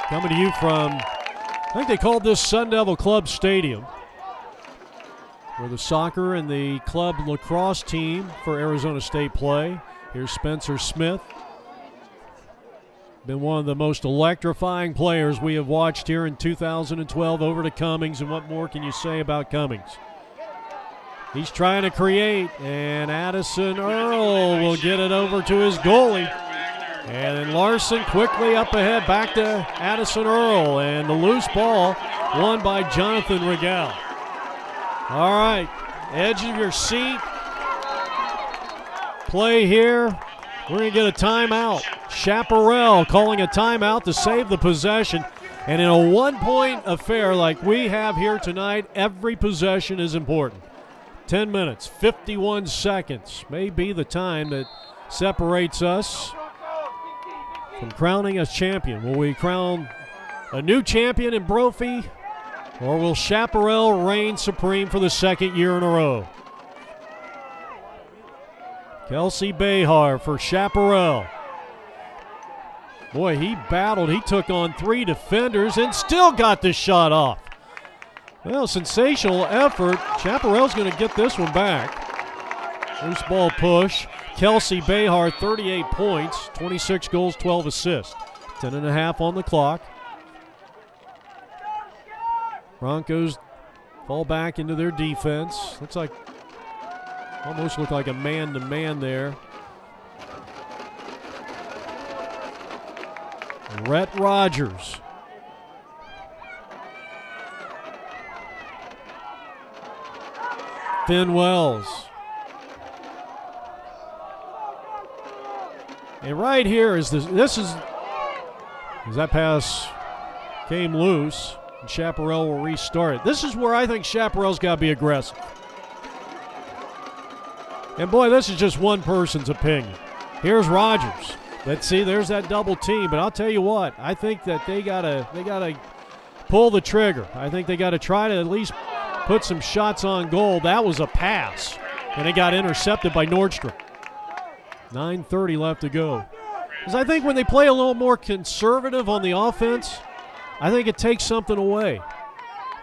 Coming to you from, I think they called this Sun Devil Club Stadium, where the soccer and the club lacrosse team for Arizona State play. Here's Spencer Smith. Been one of the most electrifying players we have watched here in 2012. Over to Cummings, and what more can you say about Cummings? He's trying to create, and Addison Earl will get it over to his goalie. And then Larson quickly up ahead, back to Addison Earl, and the loose ball won by Jonathan Regal. All right, edge of your seat. Play here. We're going to get a timeout. Chaparral calling a timeout to save the possession. And in a one-point affair like we have here tonight, every possession is important. 10 minutes, 51 seconds may be the time that separates us from crowning a champion. Will we crown a new champion in Brophy, or will Chaparral reign supreme for the second year in a row? Kelsey Behar for Chaparral. Boy, he battled. He took on 3 defenders and still got the shot off. Well, sensational effort. Chaparral's going to get this one back. Loose ball push. Kelsey Behar, 38 points, 26 goals, 12 assists. 10.5 on the clock. Broncos fall back into their defense. Almost looked like a man-to-man there. Rhett Rogers. Finn Wells. And right here is as that pass came loose, and Chaparral will restart it. This is where I think Chaparral's got to be aggressive. And boy, this is just one person's opinion. Here's Rogers. Let's see, there's that double team. But I'll tell you what, I think that they gotta pull the trigger. I think they got to try to at least put some shots on goal. That was a pass, and it got intercepted by Nordstrom. 9:30 left to go. Because I think when they play a little more conservative on the offense, I think it takes something away.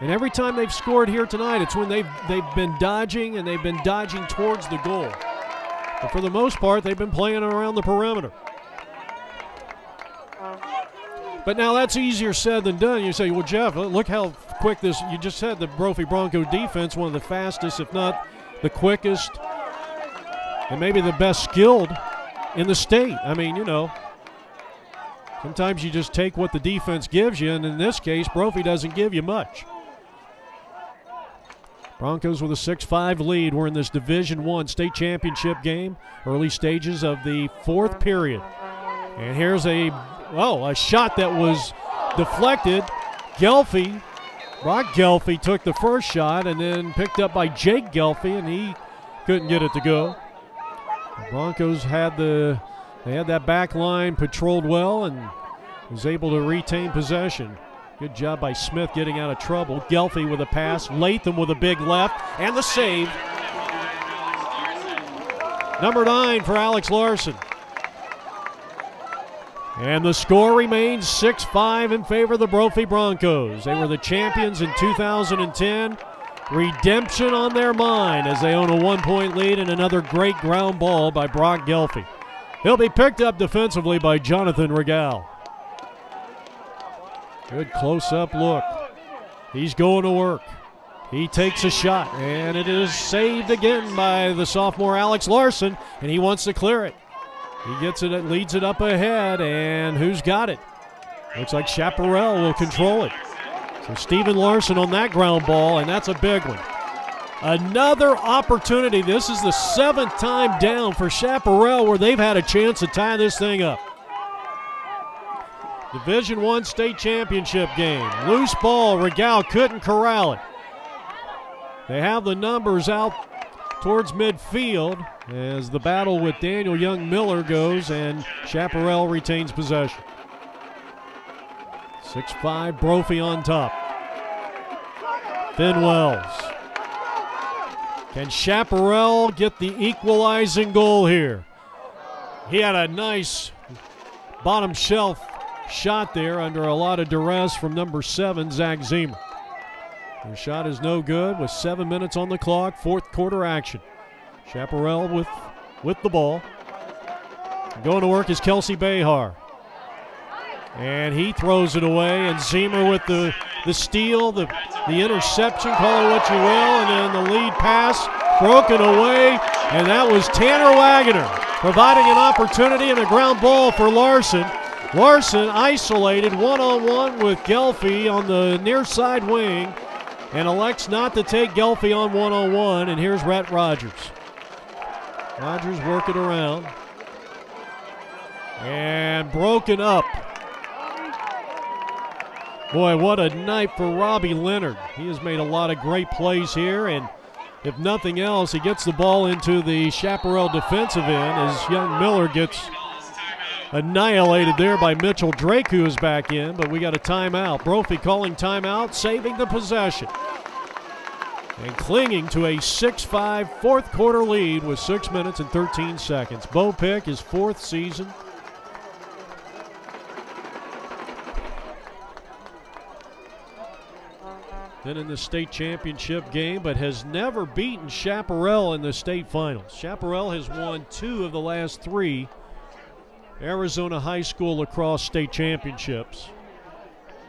And every time they've scored here tonight, it's when they've been dodging, and they've been dodging towards the goal. But for the most part, they've been playing around the perimeter. But now that's easier said than done. You say, well, Jeff, look how quick this, you just said the Brophy Bronco defense, one of the fastest, if not the quickest, and maybe the best skilled in the state. I mean, you know, sometimes you just take what the defense gives you, and in this case, Brophy doesn't give you much. Broncos with a 6-5 lead. We're in this Division I state championship game, early stages of the fourth period. And here's a shot that was deflected. Brock Gelfie took the first shot and then picked up by Jake Gelfie, and he couldn't get it to go. The Broncos had that back line patrolled well and was able to retain possession. Good job by Smith getting out of trouble. Gelfie with a pass, Latham with a big left, and the save. Number 9 for Alex Larson. And the score remains 6-5 in favor of the Brophy Broncos. They were the champions in 2010. Redemption on their mind as they own a 1-point lead, and another great ground ball by Brock Gelfie. He'll be picked up defensively by Jonathan Regal. Good close-up look. He's going to work. He takes a shot, and it is saved again by the sophomore Alex Larson, and he wants to clear it. He gets it, leads it up ahead, and who's got it? Looks like Chaparral will control it. So Steven Larson on that ground ball, and that's a big one. Another opportunity. This is the 7th time down for Chaparral where they've had a chance to tie this thing up. Division I state championship game. Loose ball, Regal couldn't corral it. They have the numbers out towards midfield as the battle with Daniel Young Miller goes, and Chaparral retains possession. 6-5 Brophy on top. Finn Wells. Can Chaparral get the equalizing goal here? He had a nice bottom shelf shot there under a lot of duress from number 7, Zach Zemer. The shot is no good with 7 minutes on the clock, fourth quarter action. Chaparral with the ball. Going to work is Kelsey Behar. And he throws it away, and Zemer with the steal, the interception, call it what you will, and then the lead pass broken away, and that was Tanner Wagoner providing an opportunity and a ground ball for Larson. Larson isolated one-on-one with Gelfie on the near side wing and elects not to take Gelfie on one-on-one, and here's Rhett Rogers. Rogers working around and broken up. Boy, what a night for Robbie Leonard. He has made a lot of great plays here, and if nothing else, he gets the ball into the Chaparral defensive end as Young Miller gets annihilated there by Mitchell Drake, who is back in, but we got a timeout. Brophy calling timeout, saving the possession. And clinging to a 6-5 fourth quarter lead with 6 minutes and 13 seconds. Bo Pick, his 4th season. Been in the state championship game, but has never beaten Chaparral in the state finals. Chaparral has won 2 of the last 3 Arizona High School Lacrosse state championships.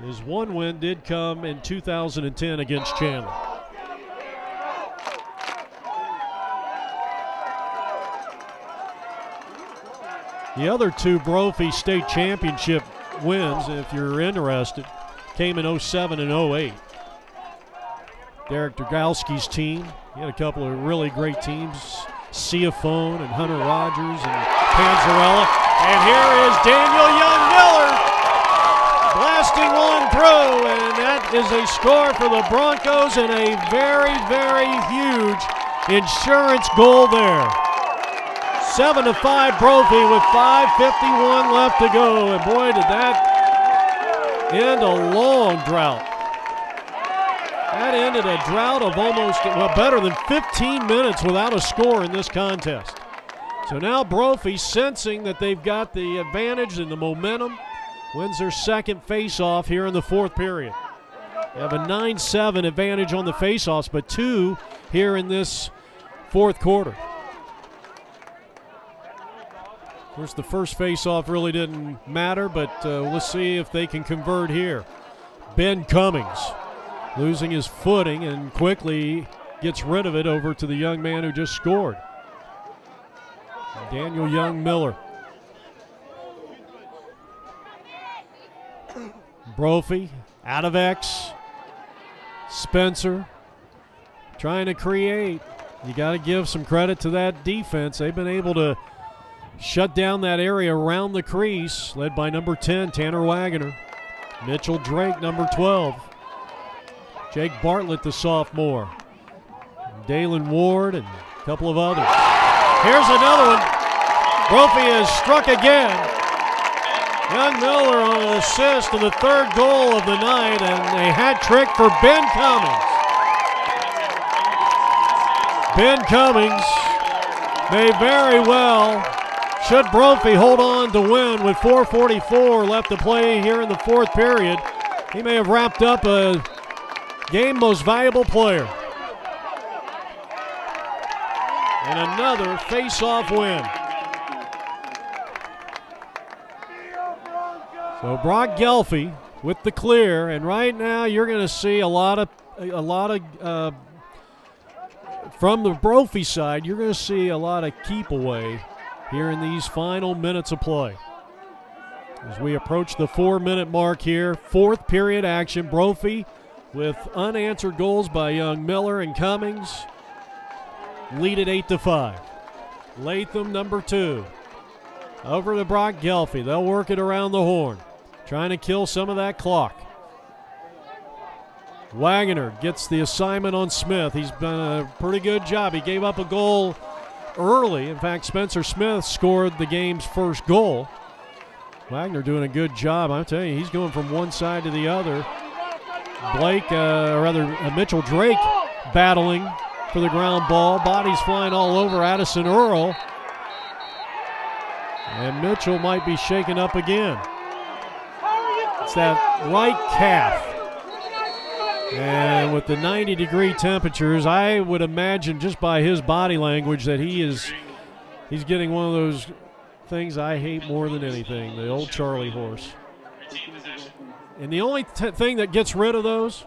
His one win did come in 2010 against Chandler. The other 2 Brophy state championship wins, if you're interested, came in 07 and 08. Derek Dragowski's team. He had a couple of really great teams, Ciafone and Hunter Rogers and Panzarella. And here is Daniel Young Miller blasting one through, and that is a score for the Broncos and a very, very huge insurance goal there. 7-5 Brophy with 5:51 left to go, and boy, did that end a long drought. That ended a drought of almost, better than 15 minutes without a score in this contest. So now Brophy, sensing that they've got the advantage and the momentum, wins their second face-off here in the fourth period. They have a 9-7 advantage on the face-offs, but 2 here in this fourth quarter. Of course, the first face-off really didn't matter, but let's see if they can convert here. Ben Cummings losing his footing and quickly gets rid of it over to the young man who just scored, Daniel Young Miller. Brophy out of X. Spencer trying to create. You got to give some credit to that defense. They've been able to shut down that area around the crease, led by number 10, Tanner Wagner. Mitchell Drake, number 12. Jake Bartlett, the sophomore. Dalen Ward and a couple of others. Here's another one. Brophy is struck again. Young Miller on an assist to the third goal of the night, and a hat trick for Ben Cummings. Ben Cummings may very well, should Brophy hold on to win with 4:44 left to play here in the fourth period, he may have wrapped up a game most valuable player. And another face-off win. So Brock Gelfie with the clear, and right now you're going to see a lot of from the Brophy side, you're going to see a lot of keep away here in these final minutes of play. As we approach the 4-minute mark here, fourth period action. Brophy with unanswered goals by Young Miller and Cummings. Lead at 8-5. Latham, number 2. Over to Brock Gelfie. They'll work it around the horn, trying to kill some of that clock. Wagner gets the assignment on Smith. He's done a pretty good job. He gave up a goal early. In fact, Spencer Smith scored the game's first goal. Wagner doing a good job. I'm telling you, he's going from one side to the other. Mitchell Drake battling for the ground ball. Bodies flying all over Addison Earl. And Mitchell might be shaken up again. It's that right calf. And with the 90-degree temperatures, I would imagine just by his body language that he's getting one of those things I hate more than anything, the old Charlie horse. And the only thing that gets rid of those,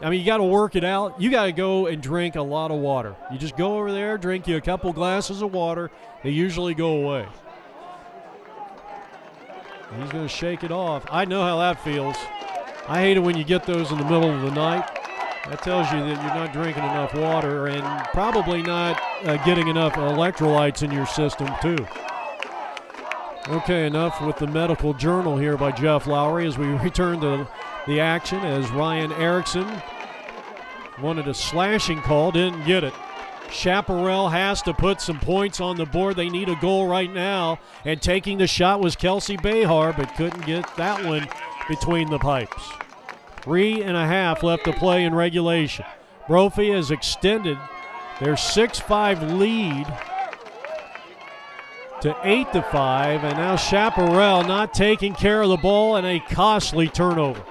I mean, you got to work it out. You got to go and drink a lot of water. You just go over there, drink you a couple glasses of water. They usually go away. And he's going to shake it off. I know how that feels. I hate it when you get those in the middle of the night. That tells you that you're not drinking enough water and probably not getting enough electrolytes in your system, too. Okay, enough with the medical journal here by Jeff Lowery as we return to the action as Ryan Erickson wanted a slashing call, didn't get it. Chaparral has to put some points on the board. They need a goal right now, and taking the shot was Kelsey Behar, but couldn't get that one between the pipes. 3.5 left to play in regulation. Brophy has extended their 6-5 lead to 8-5, and now Chaparral not taking care of the ball and a costly turnover.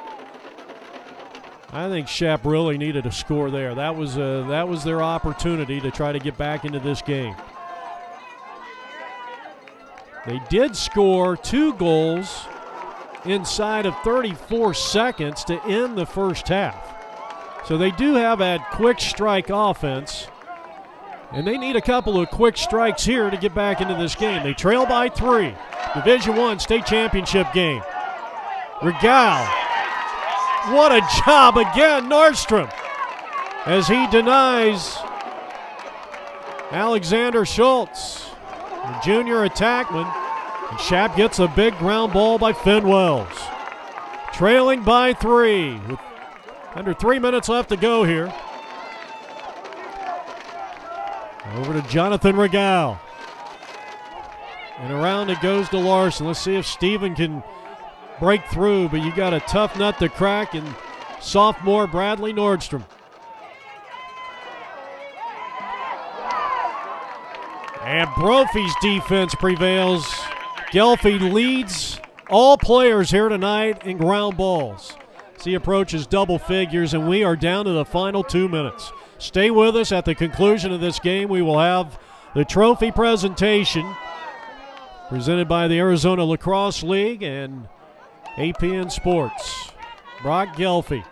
I think Shap really needed a score there. That was their opportunity to try to get back into this game. They did score 2 goals inside of 34 seconds to end the first half. So they do have that quick strike offense, and they need a couple of quick strikes here to get back into this game. They trail by 3. Division I state championship game. Regal. What a job again, Nordstrom, as he denies Alexander Schultz, the junior attackman. And Shap gets a big ground ball by Finn Wells. Trailing by 3 with under 3 minutes left to go here. Over to Jonathan Regal. And around it goes to Larson. Let's see if Steven can break through, but you got a tough nut to crack in sophomore Bradley Nordstrom. And Brophy's defense prevails. Gelfie leads all players here tonight in ground balls. As he approaches double figures, and we are down to the final 2 minutes. Stay with us. At the conclusion of this game, we will have the trophy presentation presented by the Arizona Lacrosse League and APN Sports. Brock Gelfie,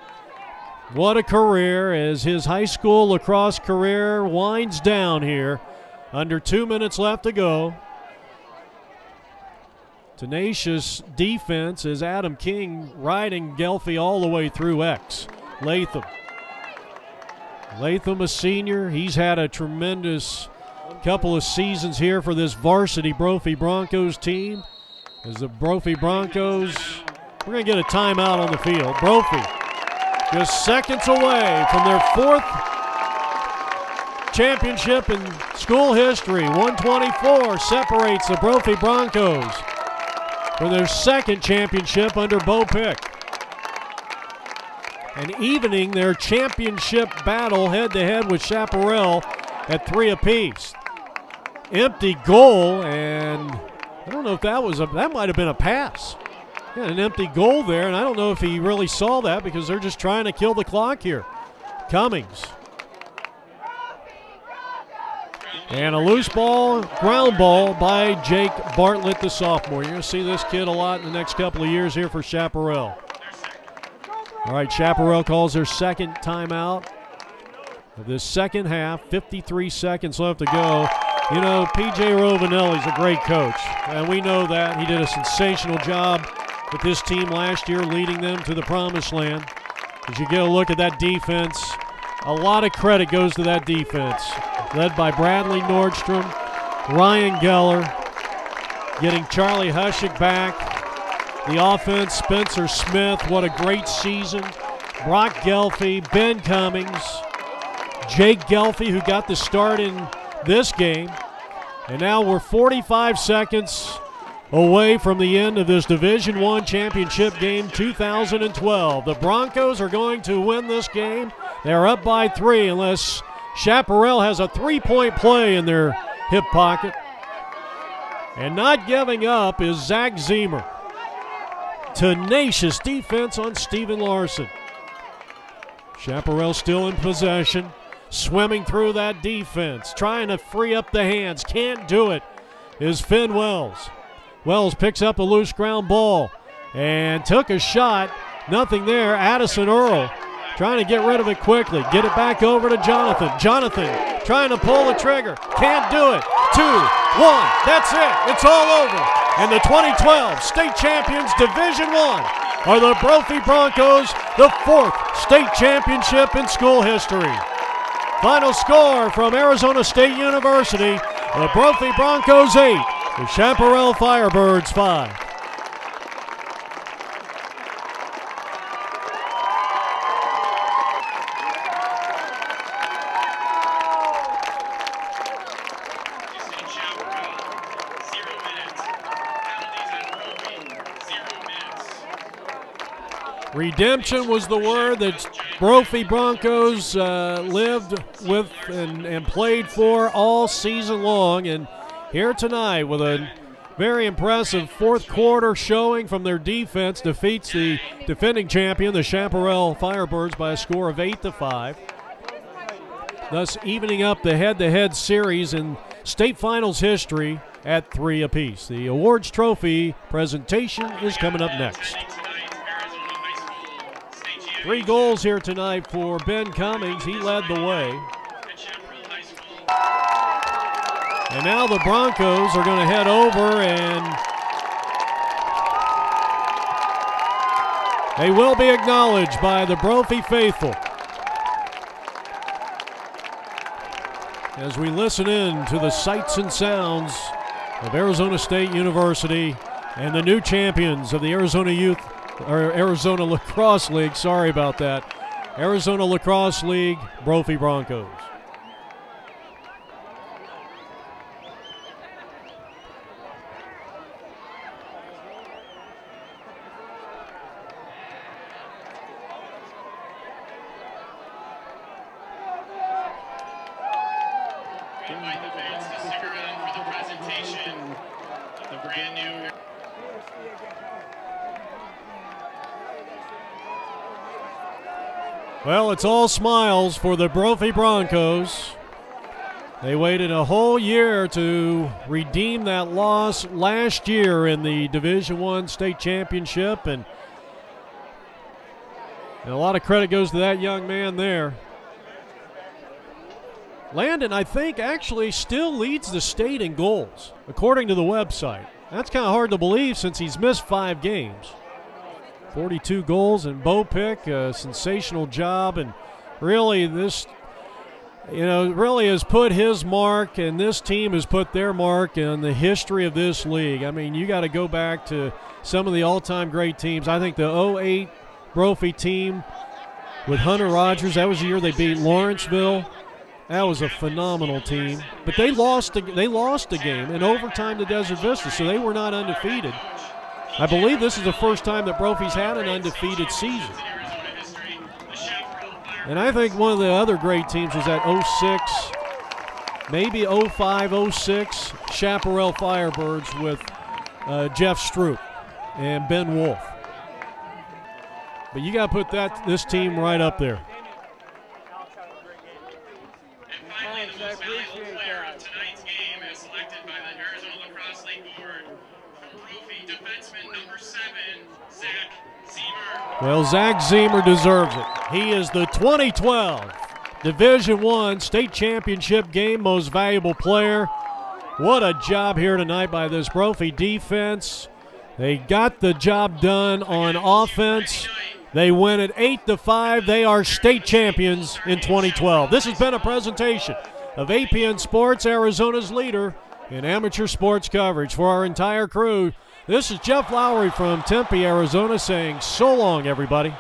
what a career as his high school lacrosse career winds down here. Under 2 minutes left to go. Tenacious defense as Adam King riding Gelfie all the way through X. Latham Latham, a senior. He's had a tremendous couple of seasons here for this varsity Brophy Broncos team. As the Brophy Broncos, we're going to get a timeout on the field. Brophy just seconds away from their 4th championship in school history. 124 separates the Brophy Broncos from their 2nd championship under Bo Pick, and evening their championship battle head-to-head with Chaparral at 3 apiece. Empty goal, and I don't know if that might have been a pass. Yeah, an empty goal there, and I don't know if he really saw that because they're just trying to kill the clock here. Cummings. And a loose ball, ground ball by Jake Bartlett, the sophomore. You're going to see this kid a lot in the next couple of years here for Chaparral. All right, Chaparral calls their 2nd timeout of this 2nd half. 53 seconds left to go. You know, P.J. Rovinelli's a great coach, and we know that. He did a sensational job with this team last year, leading them to the promised land. As you get a look at that defense, a lot of credit goes to that defense, led by Bradley Nordstrom, Ryan Geller, getting Charlie Hushik back. The offense, Spencer Smith, what a great season. Brock Gelfie, Ben Cummings, Jake Gelfie, who got the start in this game. And now we're 45 seconds away from the end of this Division I championship game 2012. The Broncos are going to win this game. They're up by 3 unless Chaparral has a 3-point play in their hip pocket. And not giving up is Zach Zemer. Tenacious defense on Steven Larson. Chaparral still in possession, swimming through that defense, trying to free up the hands. Can't do it is Finn Wells. Wells picks up a loose ground ball and took a shot. Nothing there. Addison Earl trying to get rid of it quickly. Get it back over to Jonathan. Jonathan trying to pull the trigger. Can't do it. 2, 1. That's it. It's all over. And the 2012 state champions Division I are the Brophy Broncos, the 4th state championship in school history. Final score from Arizona State University, the Brophy Broncos 8, the Chaparral Firebirds 5. Redemption was the word that Brophy Broncos lived with and played for all season long. And here tonight with a very impressive 4th quarter showing from their defense, defeats the defending champion, the Chaparral Firebirds, by a score of 8-5. Thus evening up the head-to-head series in state finals history at 3 apiece. The awards trophy presentation is coming up next. 3 goals here tonight for Ben Cummings. He led the way. And now the Broncos are going to head over, and they will be acknowledged by the Brophy faithful as we listen in to the sights and sounds of Arizona State University and the new champions of the Arizona Lacrosse League. Sorry about that. Arizona Lacrosse League, Brophy Broncos. Invite the fans to stick around for the presentation of the brand new. Well, it's all smiles for the Brophy Broncos. They waited a whole year to redeem that loss last year in the Division I state championship, and a lot of credit goes to that young man there. Landon, I think, actually still leads the state in goals, according to the website. That's kind of hard to believe since he's missed 5 games. 42 goals, and Bo Pick, a sensational job. And really, this you know, really has put his mark, and this team has put their mark in the history of this league. I mean, you got to go back to some of the all-time great teams. I think the 08 Brophy team with Hunter Rogers, that was the year they beat Lawrenceville. That was a phenomenal team. But they lost a game in overtime to Desert Vista, so they were not undefeated. I believe this is the first time that Brophy's had an undefeated season. And I think one of the other great teams was that 06, maybe 05, 06 Chaparral Firebirds with Jeff Stroop and Ben Wolf. But you got to put this team right up there. And finally, the most valuable player of tonight's game is selected by the Arizona Lacrosse League Board. From Brophy, defenseman number 7, Zach Zemer. Well, Zach Zemer deserves it. He is the 2012 Division I State Championship Game Most Valuable Player. What a job here tonight by this Brophy defense. They got the job done on offense. They win it 8-5. They are state champions in 2012. This has been a presentation of APN Sports, Arizona's leader in amateur sports coverage. For our entire crew, this is Jeff Lowery from Tempe, Arizona, saying so long, everybody.